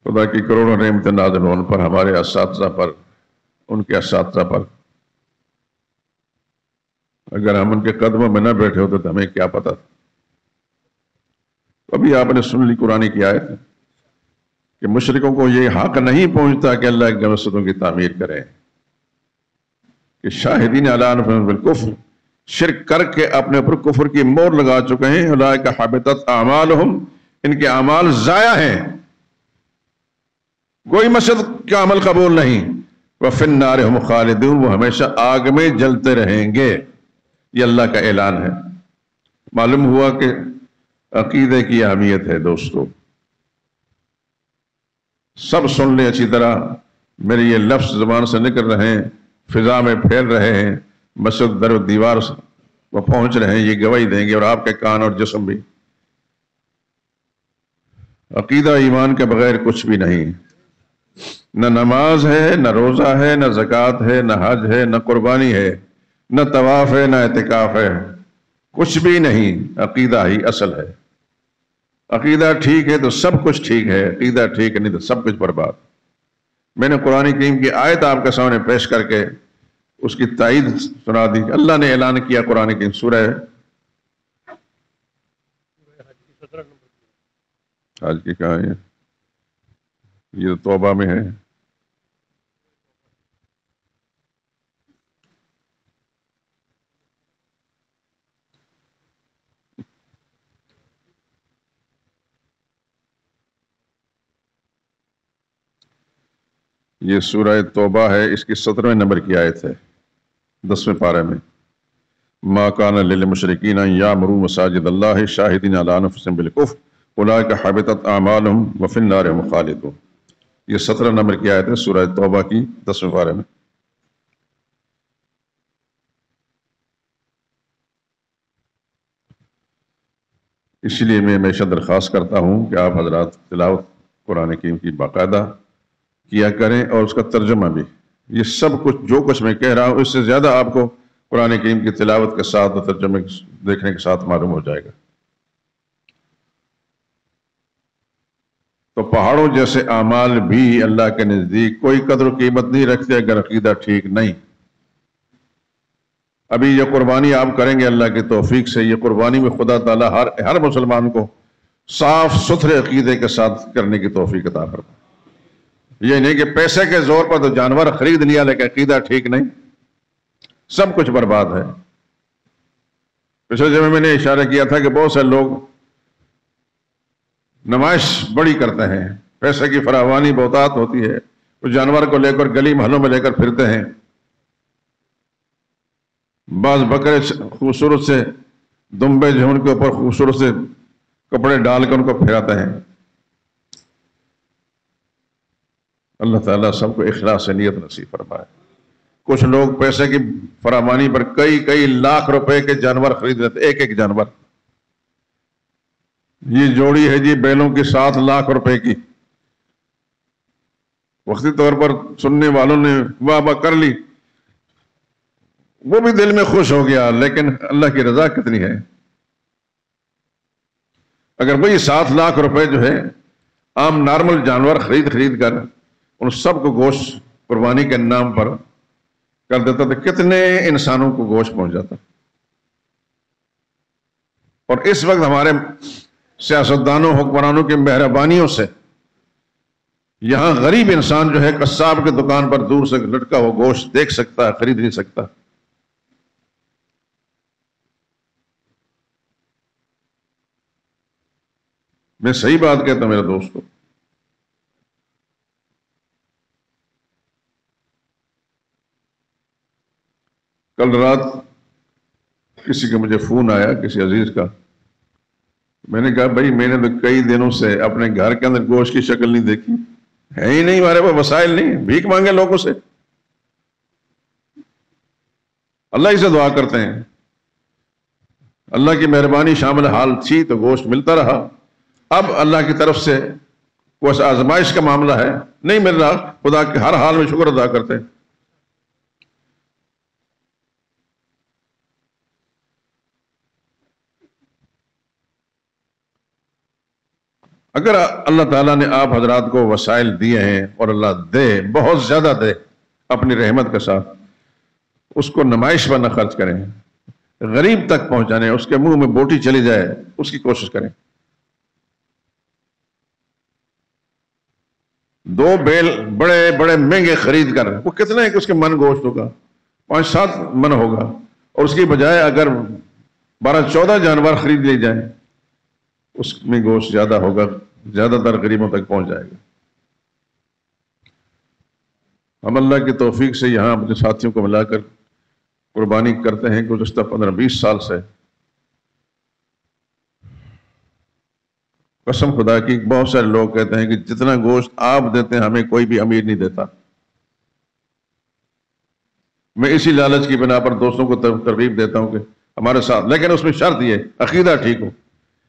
خدا کی کروڑوں نعمتیں نازل ہوں ان پر، ہمارے اساتذہ پر، ان کے اساتذہ پر۔ اگر ہم ان کے قدموں میں نہ بیٹھے ہوتے تو ہمیں کیا پتا تھا۔ ابھی آپ نے سن لی قرآن کی آیت کہ مشرکوں کو یہ حق نہیں پہنچتا کہ اللہ کی مسجدوں کی تعمیر کریں، کہ شاہدین علی انفسہم بالکفر، شرک کر کے اپنے اوپر کفر کی مور لگا چکے ہیں۔ اولئک حبطت اعمالہم، ان کے اعمال ضائع ہیں، کوئی مسجد کا عمل قبول نہیں۔ وفی النار ہم خالدون، وہ ہمیشہ آگ میں جلتے رہیں گے، یہ اللہ کا اعلان ہے۔ معلوم ہوا کہ عقیدے کی اہمیت ہے دوستو، سب سن لیں اچھی طرح، میرے یہ لفظ زبان سے نکل رہے ہیں، فضا میں پھیل رہے ہیں، مسجد در و دیوار وہ پہنچ رہے ہیں، یہ گواہی دیں گے، اور آپ کے کان اور جسم بھی۔ عقیدہ ایمان کے بغیر کچھ بھی نہیں، نہ نماز ہے، نہ روزہ ہے، نہ زکوٰۃ ہے، نہ حج ہے، نہ قربانی ہے، نہ طواف ہے، نہ اعتکاف ہے، کچھ بھی نہیں۔ عقیدہ ہی اصل ہے۔ عقیدہ ٹھیک ہے تو سب کچھ ٹھیک ہے، عقیدہ ٹھیک نہیں تو سب کچھ برباد۔ میں نے قرآن کریم کی آیت آپ کے سامنے پیش کر کے اس کی تائید سنا دی۔ اللہ نے اعلان کیا قرآن کریم سورہ حج کی، کہاں ہے یہ؟ تو توبہ میں ہے۔ یہ سورہ توبہ ہے، اس کی 17ویں نمبر کی آیت ہے، 10ویں پارے میں۔ ما کان للمشرکین ان یعمروا مساجد اللہ شاہدین علی انفسہم بالکفر اولئک حبطت اعمالہم وفی النار ہم خالدون۔ یہ 17 نمبر کی آیت ہے سورہ توبہ کی 10ویں پارے میں۔ اسی لیے میں ہمیشہ درخواست کرتا ہوں کہ آپ حضرات تلاوت قرآن کریم کی باقاعدہ کیا کریں، اور اس کا ترجمہ بھی۔ یہ سب کچھ جو کچھ میں کہہ رہا ہوں اس سے زیادہ آپ کو قرآن کریم کی تلاوت کے ساتھ اور ترجمے دیکھنے کے ساتھ معلوم ہو جائے گا۔ تو پہاڑوں جیسے اعمال بھی اللہ کے نزدیک کوئی قدر و قیمت نہیں رکھتے اگر عقیدہ ٹھیک نہیں۔ ابھی یہ قربانی آپ کریں گے اللہ کی توفیق سے، یہ قربانی میں خدا تعالیٰ ہر مسلمان کو صاف ستھرے عقیدے کے ساتھ کرنے کی توفیق عطا فرمائے۔ یہ نہیں کہ پیسے کے زور پر تو جانور خرید لیا لیکن عقیدہ ٹھیک نہیں، سب کچھ برباد ہے۔ پچھلے جمعے میں نے اشارہ کیا تھا کہ بہت سے لوگ نمائش بڑی کرتے ہیں، پیسے کی فراوانی بہتات ہوتی ہے، وہ جانور کو لے کر گلی محلوں میں لے کر پھرتے ہیں، بعض بکرے خوبصورت سے دمبے جو ان کے اوپر خوبصورت سے کپڑے ڈال کر ان کو پھراتے ہیں۔ اللہ تعالیٰ سب کو اخلاص سے نیت نصیب فرمائے۔ کچھ لوگ پیسے کی فراوانی پر کئی لاکھ روپے کے جانور خرید لیتے، ایک جانور۔ یہ جوڑی ہے جی بیلوں کی 7 لاکھ روپے کی، وقتی طور پر سننے والوں نے واہ واہ کر لی، وہ بھی دل میں خوش ہو گیا، لیکن اللہ کی رضا کتنی ہے؟ اگر وہی 7 لاکھ روپے جو ہے عام نارمل جانور خرید کر ان سب کو گوشت قربانی کے نام پر کر دیتا تو کتنے انسانوں کو گوشت پہنچ جاتا۔ اور اس وقت ہمارے سیاستدانوں حکمرانوں کی مہربانیوں سے یہاں غریب انسان جو ہے قصاب کی دکان پر دور سے لٹکا ہوا گوشت دیکھ سکتا ہے، خرید نہیں سکتا۔ میں صحیح بات کہتا ہوں میرے دوستو، کل رات کسی کا مجھے فون آیا کسی عزیز کا، میں نے کہا بھائی میں نے تو کئی دنوں سے اپنے گھر کے اندر گوشت کی شکل نہیں دیکھی، ہے ہی نہیں، ہمارے پاس وسائل نہیں، بھیک مانگے لوگوں سے۔ اللہ ہی سے دعا کرتے ہیں، اللہ کی مہربانی شامل حال تھی تو گوشت ملتا رہا، اب اللہ کی طرف سے کوئی آزمائش کا معاملہ ہے، نہیں مل رہا، خدا کے ہر حال میں شکر ادا کرتے ہیں۔ اگر اللہ تعالیٰ نے آپ حضرات کو وسائل دیے ہیں، اور اللہ دے، بہت زیادہ دے اپنی رحمت کے ساتھ، اس کو نمائش پر نہ خرچ کریں، غریب تک پہنچانے، اس کے منہ میں بوٹی چلی جائے اس کی کوشش کریں۔ 2 بیل بڑے بڑے مہنگے خرید کر، وہ کتنے کہ اس کے من گوشت ہوگا، 5-7 من ہوگا، اور اس کی بجائے اگر 12-14 جانور خرید لیے جائیں اس میں گوشت زیادہ ہوگا، زیادہ تر غریبوں تک پہنچ جائے گا۔ ہم اللہ کی توفیق سے یہاں اپنے ساتھیوں کو ملا کر قربانی کرتے ہیں گزشتہ 15-20 سال سے۔ قسم خدا کی بہت سارے لوگ کہتے ہیں کہ جتنا گوشت آپ دیتے ہیں ہمیں کوئی بھی امیر نہیں دیتا۔ میں اسی لالچ کی بنا پر دوستوں کو ترغیب دیتا ہوں کہ ہمارے ساتھ، لیکن اس میں شرط یہ عقیدہ ٹھیک ہو۔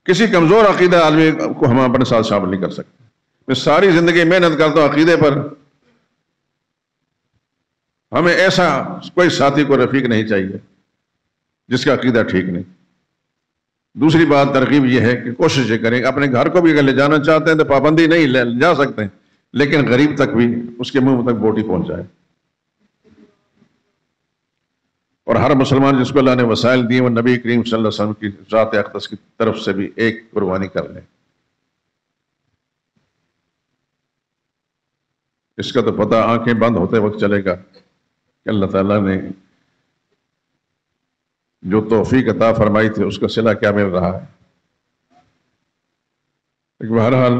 کسی کمزور عقیدہ آدمی کو ہم اپنے ساتھ شامل نہیں کر سکتے۔ میں ساری زندگی محنت کرتا ہوں عقیدے پر، ہمیں ایسا کوئی ساتھی کو رفیق نہیں چاہیے جس کا عقیدہ ٹھیک نہیں۔ دوسری بات ترغیب یہ ہے کہ کوشش یہ کریں، اپنے گھر کو بھی اگر لے جانا چاہتے ہیں تو پابندی نہیں، لے جا سکتے ہیں، لیکن غریب تک بھی اس کے منہ تک بوٹی پہنچ جائے۔ اور ہر مسلمان جس کو اللہ نے وسائل دیے وہ نبی کریم صلی اللہ علیہ وسلم کی ذات اقدس کی طرف سے بھی ایک قربانی کر لیں۔ اس کا تو پتہ آنکھیں بند ہوتے وقت چلے گا کہ اللہ تعالیٰ نے جو توفیق عطا فرمائی تھی اس کا صلہ کیا مل رہا ہے۔ لیکن بہرحال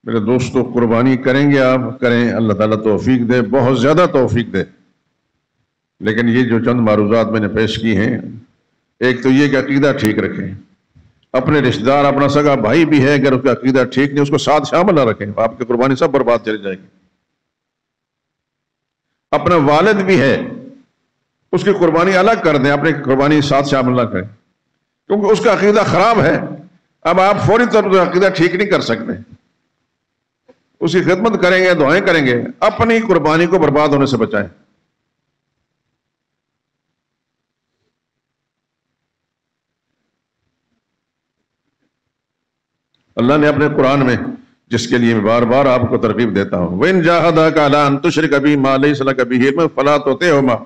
میرے دوستو، قربانی کریں گے آپ، کریں، اللہ تعالیٰ توفیق دے، بہت زیادہ توفیق دے۔ لیکن یہ جو چند معروضات میں نے پیش کی ہیں، ایک تو یہ کہ عقیدہ ٹھیک رکھیں، اپنے رشتہ دار، اپنا سگا بھائی بھی ہے، اگر اس کا عقیدہ ٹھیک نہیں اس کو ساتھ شامل نہ رکھیں، آپ کی قربانی سب برباد چلی جائے گی۔ اپنا والد بھی ہے، اس کی قربانی الگ کر دیں، اپنی قربانی ساتھ شامل نہ کریں، کیونکہ اس کا عقیدہ خراب ہے۔ اب آپ فوری طور پر عقیدہ ٹھیک نہیں کر سکتے، اس کی خدمت کریں گے، دعائیں کریں گے، اپنی قربانی کو برباد ہونے سے بچائیں۔ اللہ نے اپنے قرآن میں، جس کے لیے میں بار بار آپ کو ترغیب دیتا ہوں، وَإِن جَاهَدَاكَ عَلَىٰ أَن تُشْرِكَ بِي مَا لَيْسَ لَكَ بِهِ عِلْمٌ فَلَا تُطِعْهُمَا،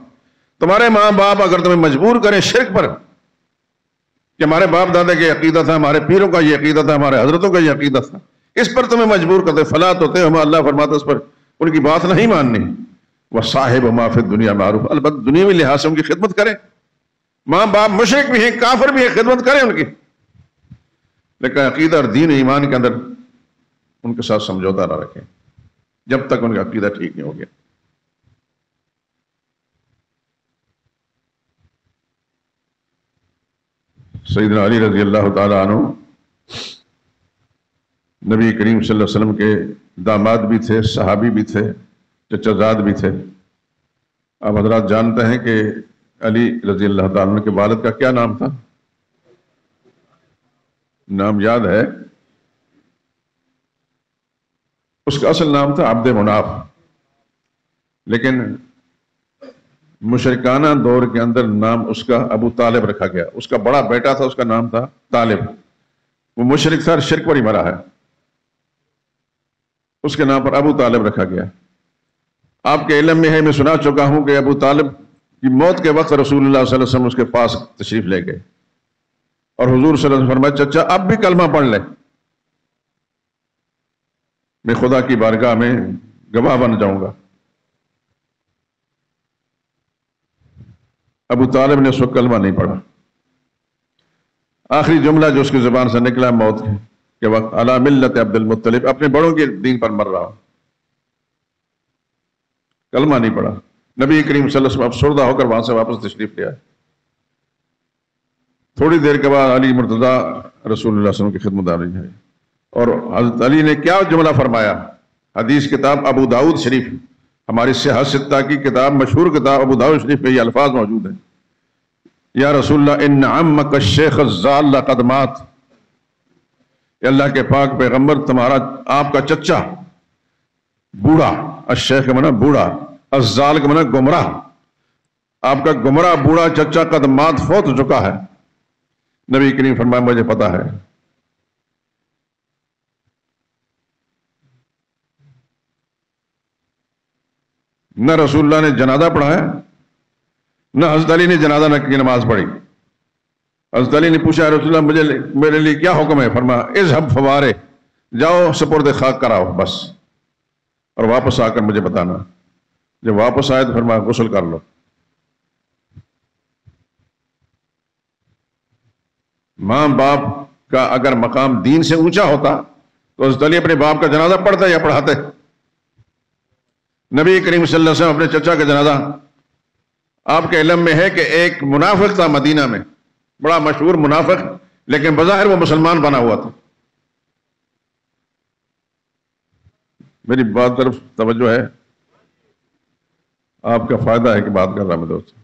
تمہارے ماں باپ اگر تمہیں مجبور کریں شرک پر، کہ ہمارے باپ دادا کا یہ عقیدہ تھا، ہمارے پیروں کا یہ عقیدہ تھا، ہمارے حضرتوں کا یہ عقیدہ تھا، اس پر تمہیں مجبور کرتے، فَلَا تُطِعْهُمَا، اللہ فرماتا اس پر ان کی بات نہیں ماننی۔ وَصَاحِبْهُمَا فِي الدُّنْيَا مَعْرُوفًا، البتہ دنیاوی لحاظ سے ان کی خدمت کریں، ماں باپ مشرک بھی ہیں، کافر بھی ہیں، خدمت کریں ان کی، لیکن عقیدہ اور دین ایمان کے اندر ان کے ساتھ سمجھوتا نہ رکھیں جب تک ان کا عقیدہ ٹھیک نہیں ہو گیا۔ سیدنا علی رضی اللہ تعالیٰ عنہ نبی کریم صلی اللہ علیہ وسلم کے داماد بھی تھے، صحابی بھی تھے، چچا زاد بھی تھے۔ آپ حضرات جانتے ہیں کہ علی رضی اللہ تعالیٰ عنہ کے والد کا کیا نام تھا؟ نام یاد ہے؟ اس کا اصل نام تھا عبد مناف، لیکن مشرکانہ دور کے اندر نام اس کا ابو طالب رکھا گیا۔ اس کا بڑا بیٹا تھا، اس کا نام تھا طالب، وہ مشرک تھا، شرک پر ہی مرا ہے، اس کے نام پر ابو طالب رکھا گیا۔ آپ کے علم میں ہے، میں سنا چکا ہوں کہ ابو طالب کی موت کے وقت رسول اللہ صلی اللہ علیہ وسلم اس کے پاس تشریف لے گئے، اور حضور صلی اللہ علیہ وسلم فرمایا چچا اب بھی کلمہ پڑھ لے، میں خدا کی بارگاہ میں گواہ بن جاؤں گا۔ ابو طالب نے اس وقت کلمہ نہیں پڑھا۔ آخری جملہ جو اس کی زبان سے نکلا موت کے وقت، علی ملت عبد المطلب، اپنے بڑوں کے دین پر مر رہا ہوں، کلمہ نہیں پڑھا۔ نبی کریم صلی اللہ علیہ وسلم افسردہ ہو کر وہاں سے واپس تشریف لے آئے۔ تھوڑی دیر کے بعد علی مرتضیٰ رسول اللہ صلی اللہ علیہ وسلم کی خدمت آ رہی ہے، اور حضرت علی نے کیا جملہ فرمایا؟ حدیث کتاب ابو داؤد شریف، ہماری صحاح ستہ کی کتاب، مشہور کتاب ابو داؤد شریف میں یہ الفاظ موجود ہیں: یا رسول اللہ ان عمک الشیخ الزال قد مات، کہ اللہ کے پاک پیغمبر تمہارا آپ کا چچا بوڑھا، الشیخ کا معنی بوڑھا، الزال کا معنی گمراہ، آپ کا گمراہ بوڑھا چچا قد مات فوت ہو چکا ہے۔ نبی کریم فرمایا مجھے پتا ہے۔ نہ رسول اللہ نے جنازہ پڑھایا، نہ حضرت علی نے جنازہ کی نماز پڑھی۔ حضرت علی نے پوچھا رسول اللہ میرے لیے کیا حکم ہے؟ فرمایا اذهب فوارے، جاؤ سپرد خاک کراؤ بس، اور واپس آ کر مجھے بتانا۔ جب واپس آئے تو فرمایا غسل کر لو۔ ماں باپ کا اگر مقام دین سے اونچا ہوتا تو حضرت علی اپنے باپ کا جنازہ پڑھتے یا پڑھاتے؟ نبی کریم صلی اللہ علیہ وسلم اپنے چچا کا جنازہ، آپ کے علم میں ہے کہ ایک منافق تھا مدینہ میں، بڑا مشہور منافق، لیکن بظاہر وہ مسلمان بنا ہوا تھا۔ میری بات طرف توجہ ہے، آپ کا فائدہ ہے کہ بات کر رہا میں دوست۔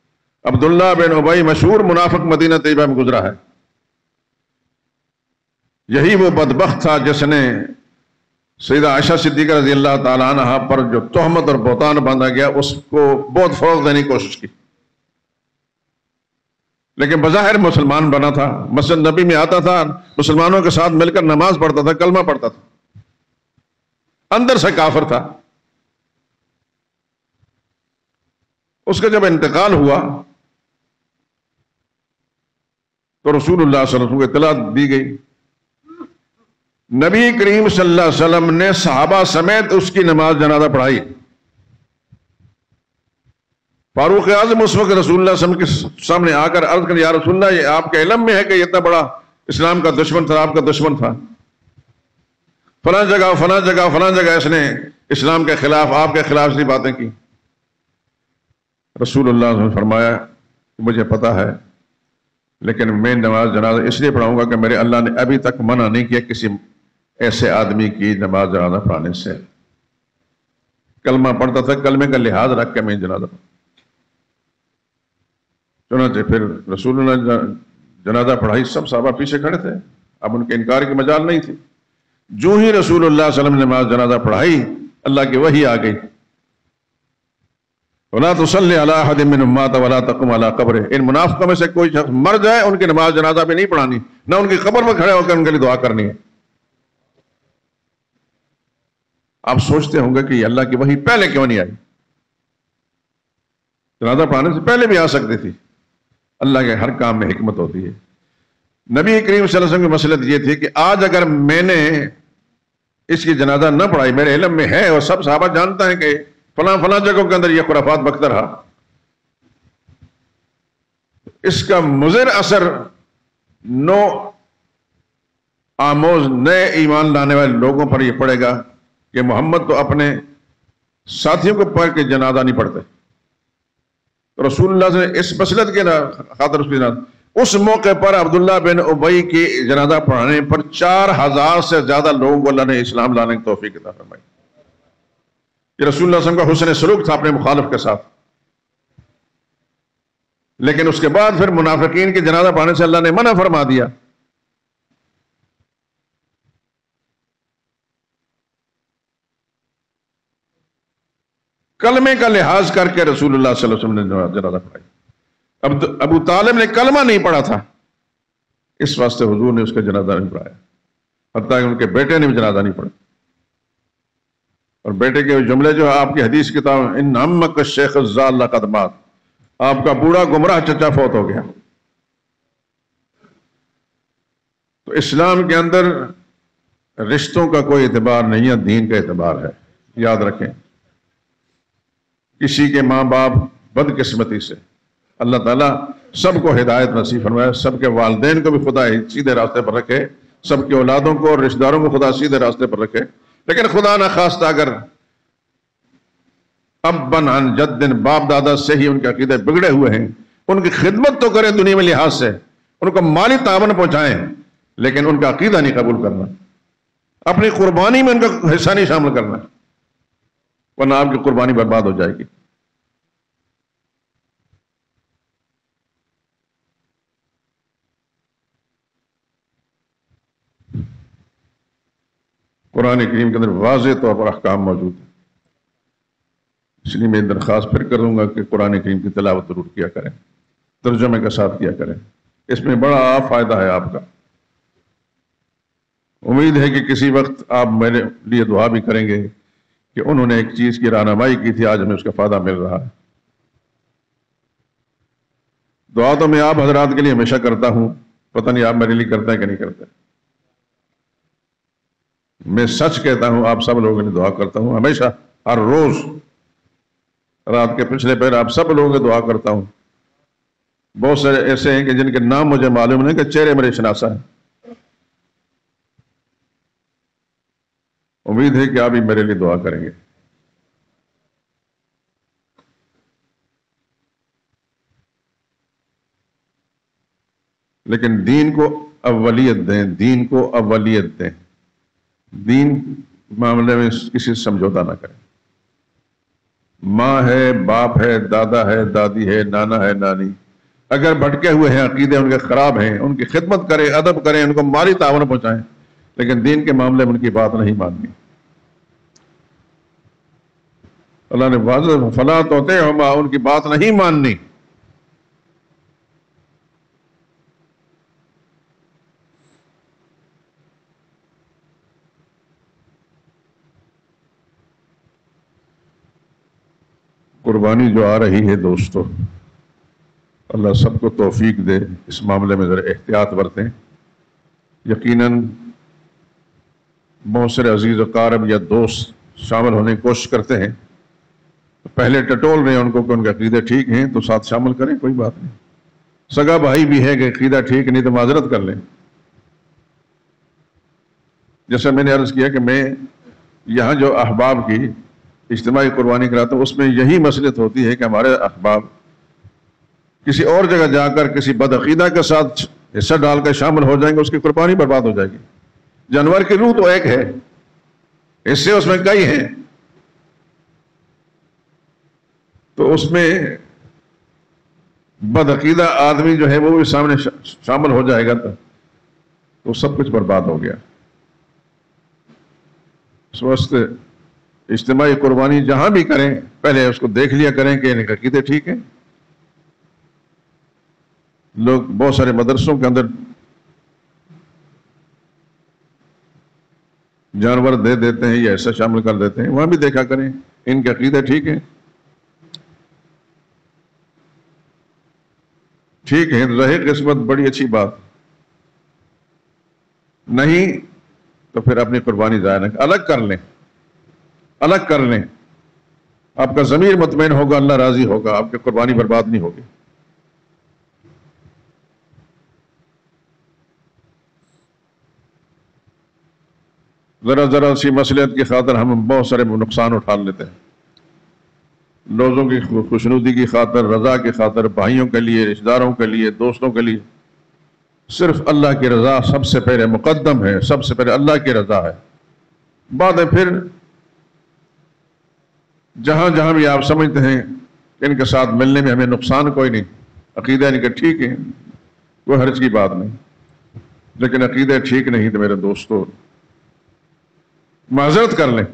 عبداللہ بن ابی مشہور منافق مدینہ طیبہ میں گزرا ہے۔ یہی وہ بدبخت تھا جس نے سیدہ عائشہ صدیقہ رضی اللہ تعالیٰ عنہ پر جو تہمت اور بہتان باندھا گیا اس کو بہت فروغ دینے کی کوشش کی، لیکن بظاہر مسلمان بنا تھا، مسجد نبی میں آتا تھا، مسلمانوں کے ساتھ مل کر نماز پڑھتا تھا، کلمہ پڑھتا تھا، اندر سے کافر تھا۔ اس کا جب انتقال ہوا تو رسول اللہ صلی اللہ علیہ وسلم کو اطلاع دی گئی۔ نبی کریم صلی اللہ علیہ وسلم نے صحابہ سمیت اس کی نماز جنازہ پڑھائی۔ فاروق اعظم اس وقت رسول اللہ صلی اللہ علیہ وسلم کے سامنے آ کر عرض کر یا رسول اللہ یہ آپ کے علم میں ہے کہ یہ اتنا بڑا اسلام کا دشمن تھا، آپ کا دشمن تھا، فلاں جگہ فلاں جگہ فلاں جگہ اس نے اسلام کے خلاف آپ کے خلاف سی باتیں کی۔ رسول اللہ صلی اللہ علیہ وسلم نے فرمایا کہ مجھے پتا ہے، لیکن میں نماز جنازہ اس لیے پڑھاؤں گا کہ میرے اللہ نے ابھی تک منع نہیں کیا کسی ایسے آدمی کی نماز جنازہ پڑھانے سے۔ کلمہ پڑھتا تھا، کلمے کا لحاظ رکھ کے میں جنازہ پڑھا۔ چنانچہ پھر رسول اللہ نے جنازہ پڑھائی، سب صحابہ پیچھے کھڑے تھے، اب ان کے انکار کی مجال نہیں تھی۔ جو ہی رسول اللہ صلی اللہ علیہ وسلم نے نماز جنازہ پڑھائی، اللہ کی وحی آ گئی، وَلَا تُصَلِّ عَلَىٰ أَحَدٍ مِّنْهُمْ مَاتَ وَلَا تَقُمْ عَلَىٰ قَبْرِهِ، ان منافقوں میں سے کوئی شخص مر جائے ان کی نماز جنازہ بھی نہیں پڑھانی، نہ ان کی قبر میں کھڑے ہو کر ان کے لیے دعا کرنی ہے۔ آپ سوچتے ہوں گے کہ یہ اللہ کی وحی پہلے کیوں نہیں آئی؟ جنازہ پڑھانے سے پہلے بھی آ سکتی تھی۔ اللہ کے ہر کام میں حکمت ہوتی ہے۔ نبی کریم صلی اللہ علیہ وسلم کی مصلحت یہ تھی کہ آج اگر میں نے اس کی جنازہ نہ پڑھائی، میرے علم میں ہے اور سب صحابہ جانتا ہے کہ فلاں فلاں جگہوں کے اندر یہ خرافات بکتا رہا، اس کا مضر اثر نو آموز نئے ایمان لانے والے لوگوں پر یہ پڑے گا کہ محمد تو اپنے ساتھیوں کو پڑھ کے جنازہ نہیں پڑھتے۔ تو رسول اللہ نے اس مصلحت کے خاطر اس موقع پر عبداللہ بن ابی کی جنازہ پڑھانے پر 4000 سے زیادہ لوگوں کو اللہ نے اسلام لانے کی توفیق عطا فرمائی۔ یہ رسول اللہ صلی اللہ علیہ وسلم کا حسن سلوک تھا اپنے مخالف کے ساتھ۔ لیکن اس کے بعد پھر منافقین کی جنازہ پڑھانے سے اللہ نے منع فرما دیا۔ کلمے کا لحاظ کر کے رسول اللہ صلی اللہ علیہ وسلم نے جنازہ پڑھائی۔ ابو طالب نے کلمہ نہیں پڑھا تھا، اس واسطے حضور نے اس کا جنازہ نہیں پڑھایا، حتیٰ کہ ان کے بیٹے نے بھی جنازہ نہیں پڑھا۔ اور بیٹے کے جملے جو ہے آپ کی حدیث کتاب ان عمک الشیخ الزال قد مات، آپ کا بوڑھا گمراہ چچا فوت ہو گیا۔ تو اسلام کے اندر رشتوں کا کوئی اعتبار نہیں ہے، دین کا اعتبار ہے، یاد رکھیں۔ کسی کے ماں باپ بدقسمتی سے اللہ تعالیٰ سب کو ہدایت نصیب فرمائے، سب کے والدین کو بھی خدا سیدھے راستے پر رکھے، سب کے اولادوں کو اور رشتہ داروں کو خدا سیدھے راستے پر رکھے۔ لیکن خدا نہ خواستہ اگر ابن عن جد، باپ دادا سے ہی ان کے عقیدے بگڑے ہوئے ہیں، ان کی خدمت تو کریں دنیا میں لحاظ سے، ان کو مالی تعاون پہنچائیں، لیکن ان کا عقیدہ نہیں قبول کرنا، اپنی قربانی میں ان کا حصہ نہیں شامل کرنا، ورنہ آپ کی قربانی برباد ہو جائے گی۔ قرآن کریم کے اندر واضح طور پر احکام موجود ہیں، اس لیے میں درخواست پھر کروں گا کہ قرآن کریم کی تلاوت ضرور کیا کریں، ترجمے کے ساتھ کیا کریں، اس میں بڑا فائدہ ہے آپ کا۔ امید ہے کہ کسی وقت آپ میرے لیے دعا بھی کریں گے کہ انہوں نے ایک چیز کی رہنمائی کی تھی، آج ہمیں اس کا فائدہ مل رہا ہے۔ دعا تو میں آپ حضرات کے لیے ہمیشہ کرتا ہوں، پتہ نہیں آپ میرے لیے کرتے ہیں کہ نہیں کرتے۔ میں سچ کہتا ہوں، آپ سب لوگوں کے لیے دعا کرتا ہوں ہمیشہ، ہر روز رات کے پچھلے پہر آپ سب لوگوں کی دعا کرتا ہوں۔ بہت سارے ایسے ہیں کہ جن کے نام مجھے معلوم نہیں، کہ چہرے میرے شناسا ہیں۔ امید ہے کہ آپ بھی میرے لیے دعا کریں گے۔ لیکن دین کو اولیت دیں، دین کو اولیت دیں، دین معاملے میں کسی سے سمجھوتا نہ کریں۔ ماں ہے، باپ ہے، دادا ہے، دادی ہے، نانا ہے، نانی، اگر بھٹکے ہوئے ہیں، عقیدے ان کے خراب ہیں، ان کی خدمت کریں، ادب کریں، ان کو مالی تعاون پہنچائیں، لیکن دین کے معاملے میں ان کی بات نہیں ماننی۔ اللہ نے واضح فلا تطعهما، ان کی بات نہیں ماننی۔ قربانی جو آ رہی ہے دوستو، اللہ سب کو توفیق دے، اس معاملے میں ذرا احتیاط برتیں۔ یقیناً بہت سارے عزیز و اقارب یا دوست شامل ہونے کی کوشش کرتے ہیں، پہلے ٹٹول رہے ہیں ان کو کہ ان کے عقیدے ٹھیک ہیں تو ساتھ شامل کریں، کوئی بات نہیں۔ سگا بھائی بھی ہے کہ عقیدہ ٹھیک نہیں تو معذرت کر لیں۔ جیسا میں نے عرض کیا کہ میں یہاں جو احباب کی اجتماعی قربانی کراتا ہوں، اس میں یہی مصلحت ہوتی ہے کہ ہمارے احباب کسی اور جگہ جا کر کسی بدعقیدہ کے ساتھ حصہ ڈال کر شامل ہو جائیں گے، اس کی قربانی برباد ہو جائے گی۔ جانور کی روح تو ایک ہے، حصے اس میں کئی ہیں، تو اس میں بدعقیدہ آدمی جو ہے وہ بھی سامنے شامل ہو جائے گا تو سب کچھ برباد ہو گیا۔ اس واسطے اجتماعی قربانی جہاں بھی کریں، پہلے اس کو دیکھ لیا کریں کہ ان کے عقیدے ٹھیک ہیں۔ لوگ بہت سارے مدرسوں کے اندر جانور دے دیتے ہیں یا ایسا شامل کر دیتے ہیں، وہاں بھی دیکھا کریں ان کے عقیدے ٹھیک ہیں۔ ٹھیک ہے، رہے قسمت بڑی اچھی بات، نہیں تو پھر اپنی قربانی ضائع نہ کریں، الگ کر لیں، الگ کر لیں، آپ کا ضمیر مطمئن ہوگا، اللہ راضی ہوگا، آپ کی قربانی برباد نہیں ہوگی۔ ذرا ذرا سی مصلحت کی خاطر ہم بہت سارے نقصان اٹھا لیتے ہیں، لوگوں کی خوشنودی کی خاطر، رضا کی خاطر، بھائیوں کے لیے، رشتہ داروں کے لیے، دوستوں کے لیے۔ صرف اللہ کی رضا سب سے پہلے مقدم ہے، سب سے پہلے اللہ کی رضا ہے، بعد میں پھر جہاں جہاں بھی آپ سمجھتے ہیں کہ ان کے ساتھ ملنے میں ہمیں نقصان کوئی نہیں، عقیدہ ان کے ٹھیک ہے، کوئی حرج کی بات نہیں، لیکن عقیدہ ٹھیک نہیں تو میرے دوستو معذرت کر لیں،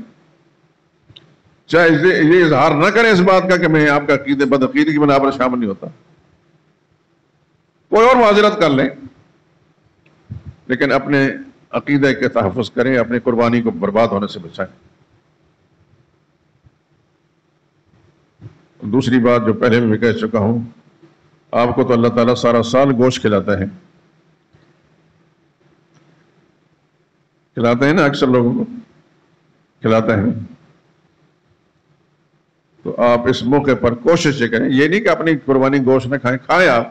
چاہے یہ اظہار نہ کریں اس بات کا کہ میں آپ کا عقیدے بدعقیدگی کی بنا پر شامل نہیں ہوتا، کوئی اور معذرت کر لیں، لیکن اپنے عقیدے کے تحفظ کریں، اپنی قربانی کو برباد ہونے سے بچائیں۔ دوسری بات جو پہلے بھی کہہ چکا ہوں، آپ کو تو اللہ تعالیٰ سارا سال گوشت کھلاتا ہے، کھلاتے ہیں نا، اکثر لوگوں کو کھلاتا ہے، تو آپ اس موقع پر کوشش یہ کریں، یہ نہیں کہ اپنی قربانی گوشت نہ کھائیں، کھائیں آپ،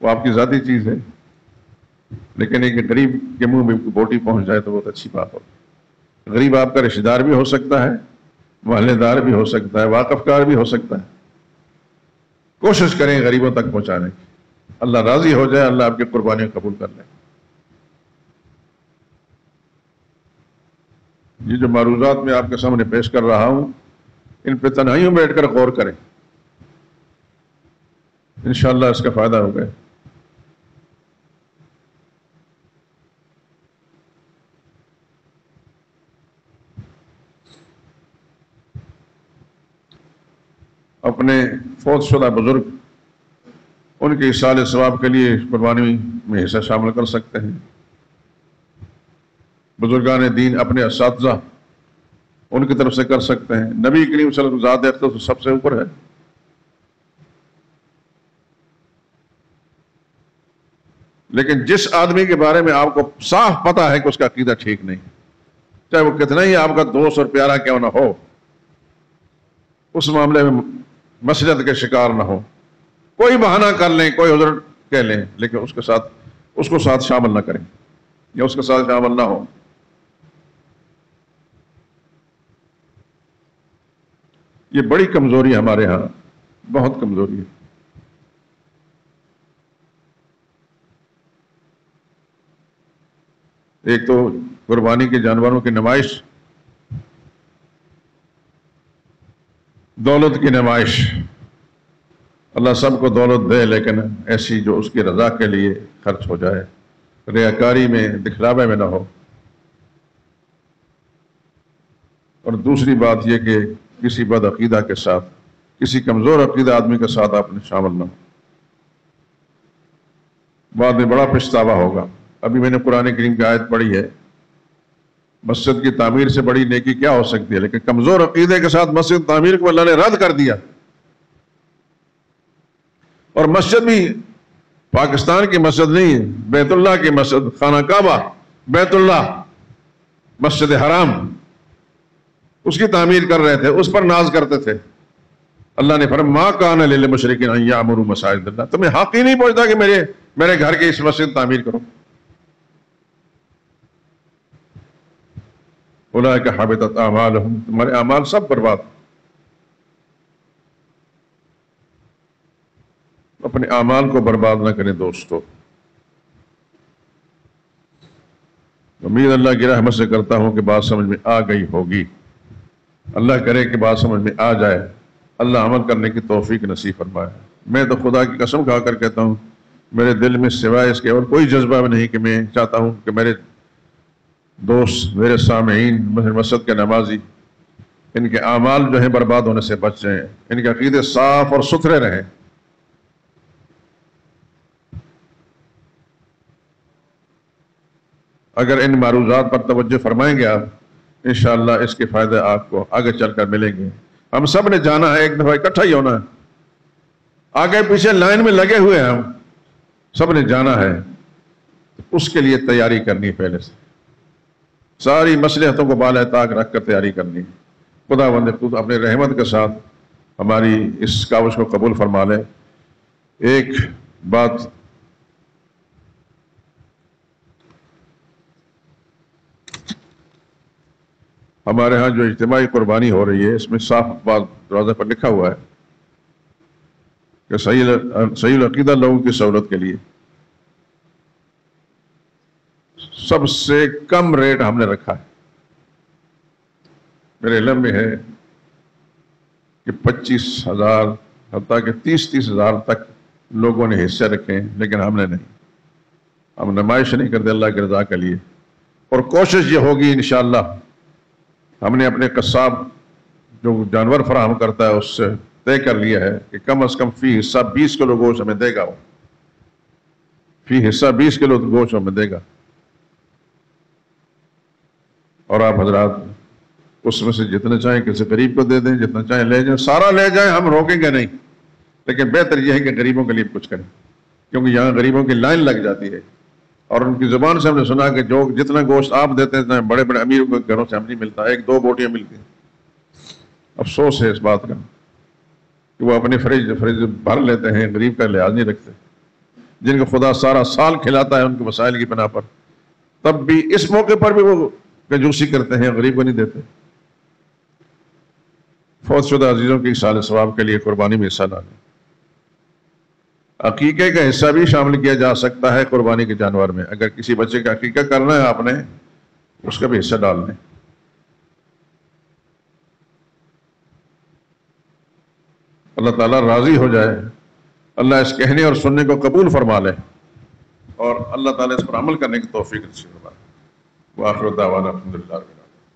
وہ آپ کی ذاتی چیز ہے، لیکن ایک غریب کے منہ میں بوٹی پہنچ جائے تو بہت اچھی بات ہو۔ غریب آپ کا رشتہ دار بھی ہو سکتا ہے، محلے دار بھی ہو سکتا ہے، واقف کار بھی ہو سکتا ہے. کوشش کریں غریبوں تک پہنچانے کی. اللہ راضی ہو جائے، اللہ آپ کی قربانیاں قبول کر لے. یہ جو معروضات میں آپ کے سامنے پیش کر رہا ہوں، ان پہ تنہائیوں میں بیٹھ کر غور کریں، انشاءاللہ اس کا فائدہ ہوگا. اپنے فوت شدہ بزرگ، ان کے ایصال ثواب کے لیے قربانی میں حصہ شامل کر سکتے ہیں. بزرگان دین اپنے اساتذہ ان کی طرف سے کر سکتے ہیں. نبی کریم صلی اللہ علیہ وسلم ذات اقدس سب سے اوپر ہے. لیکن جس آدمی کے بارے میں آپ کو صاف پتہ ہے کہ اس کا عقیدہ ٹھیک نہیں، چاہے وہ کتنا ہی آپ کا دوست اور پیارا کیوں نہ ہو، اس معاملے میں مصلحت کے شکار نہ ہو. کوئی بہانہ کر لیں، کوئی عذر کہہ لیں، لیکن اس کو ساتھ شامل نہ کریں یا اس کے ساتھ شامل نہ ہو. یہ بڑی کمزوری ہے ہمارے ہاں، بہت کمزوری ہے. ایک تو قربانی کے جانوروں کی نمائش، دولت کی نمائش. اللہ سب کو دولت دے، لیکن ایسی جو اس کی رضا کے لیے خرچ ہو جائے، ریاکاری میں، دکھلاوے میں نہ ہو. اور دوسری بات یہ کہ کسی بد عقیدہ کے ساتھ، کسی کمزور عقیدہ آدمی کے ساتھ آپ نے شامل نہ ہو. بعد میں بڑا پچھتاوا ہوگا. ابھی میں نے قرآن کریم کی آیت پڑھی ہے، مسجد کی تعمیر سے بڑی نیکی کیا ہو سکتی ہے، لیکن کمزور عقیدے کے ساتھ مسجد تعمیر کو اللہ نے رد کر دیا. اور مسجد بھی پاکستان کی مسجد نہیں ہے، بیت اللہ کی مسجد، خانہ کعبہ، بیت اللہ، مسجد حرام، اس کی تعمیر کر رہے تھے، اس پر ناز کرتے تھے. اللہ نے فرمایا ما کان للمشرکین ان یعمروا مساجد اللہ. تمہیں حق ہی نہیں پہنچتا کہ میرے گھر کی اس مسجد تعمیر کرو. اولئک حبطت اعمالہم، تمہارے اعمال سب برباد. اپنے اعمال کو برباد نہ کریں دوستو. امید اللہ کی رحمت سے کرتا ہوں کہ بات سمجھ میں آ گئی ہوگی. اللہ کرے کہ بات سمجھ میں آ جائے، اللہ عمل کرنے کی توفیق نصیب فرمائے. میں تو خدا کی قسم کھا کر کہتا ہوں، میرے دل میں سوائے اس کے اور کوئی جذبہ نہیں کہ میں چاہتا ہوں کہ میرے دوست، میرے سامعین، مسجد کے نمازی، ان کے اعمال جو ہیں برباد ہونے سے بچ جائیں، ان کے عقیدے صاف اور ستھرے رہیں. اگر ان معروضات پر توجہ فرمائیں گے آپ، انشاءاللہ اس کے فائدے آپ کو آگے چل کر ملیں گے. ہم سب نے جانا ہے، ایک دفعہ اکٹھا ہی ہونا ہے، آگے پیچھے لائن میں لگے ہوئے ہیں، ہم سب نے جانا ہے. اس کے لیے تیاری کرنی، پہلے سے ساری مصلحتوں کو بالائے طاق رکھ کر تیاری کرنی. خدا بند خود اپنے رحمت کے ساتھ ہماری اس کاوش کو قبول فرما لے. ایک بات ہمارے ہاں جو اجتماعی قربانی ہو رہی ہے، اس میں صاف بات دروازے پر لکھا ہوا ہے کہ صحیح العقیدہ لوگوں کی سہولت کے لیے سب سے کم ریٹ ہم نے رکھا ہے. میرے علم میں ہے کہ 25,000 حتیٰ کہ 30,000 تک لوگوں نے حصے رکھے ہیں، لیکن ہم نے نہیں. ہم نمائش نہیں کرتے اللہ کی رضا کے لیے. اور کوشش یہ ہوگی انشاءاللہ، ہم نے اپنے قصاب جو جانور فراہم کرتا ہے اس سے طے کر لیا ہے کہ کم از کم فی حصہ 20 کلو گوشت ہمیں دے گا. وہ فی حصہ 20 کلو گوشت ہمیں دے گا. اور آپ حضرات اس میں سے جتنے چاہیں کسی غریب کو دے دیں، جتنا چاہیں لے جائیں، سارا لے جائیں، ہم روکیں گے نہیں. لیکن بہتر یہ ہے کہ غریبوں کے لیے کچھ کریں، کیونکہ یہاں غریبوں کی لائن لگ جاتی ہے. اور ان کی زبان سے ہم نے سنا کہ جو جتنا گوشت آپ دیتے ہیں اتنا بڑے بڑے امیروں کے گھروں سے ہم نہیں ملتا، 1-2 بوٹیاں ملتی ہیں. افسوس ہے اس بات کا کہ وہ اپنے فریج بھر لیتے ہیں، غریب کا لحاظ نہیں رکھتے. جن کو خدا سارا سال کھلاتا ہے ان کے وسائل کی بنا پر، تب بھی اس موقع پر بھی وہ کنجوسی کرتے ہیں، غریب کو نہیں دیتے. فوت شدہ عزیزوں کی سال ثواب کے لیے قربانی میں حصہ ڈالیں۔ عقیقے کا حصہ بھی شامل کیا جا سکتا ہے قربانی کے جانور میں۔ اگر کسی بچے کا عقیقہ کرنا ہے آپ نے، اس کا بھی حصہ ڈال دیں۔ اللہ تعالیٰ راضی ہو جائے، اللہ اس کہنے اور سننے کو قبول فرما لے، اور اللہ تعالیٰ اس پر عمل کرنے کی توفیق نصیب فرمائے۔ وآخر دعوانا الحمدللہ۔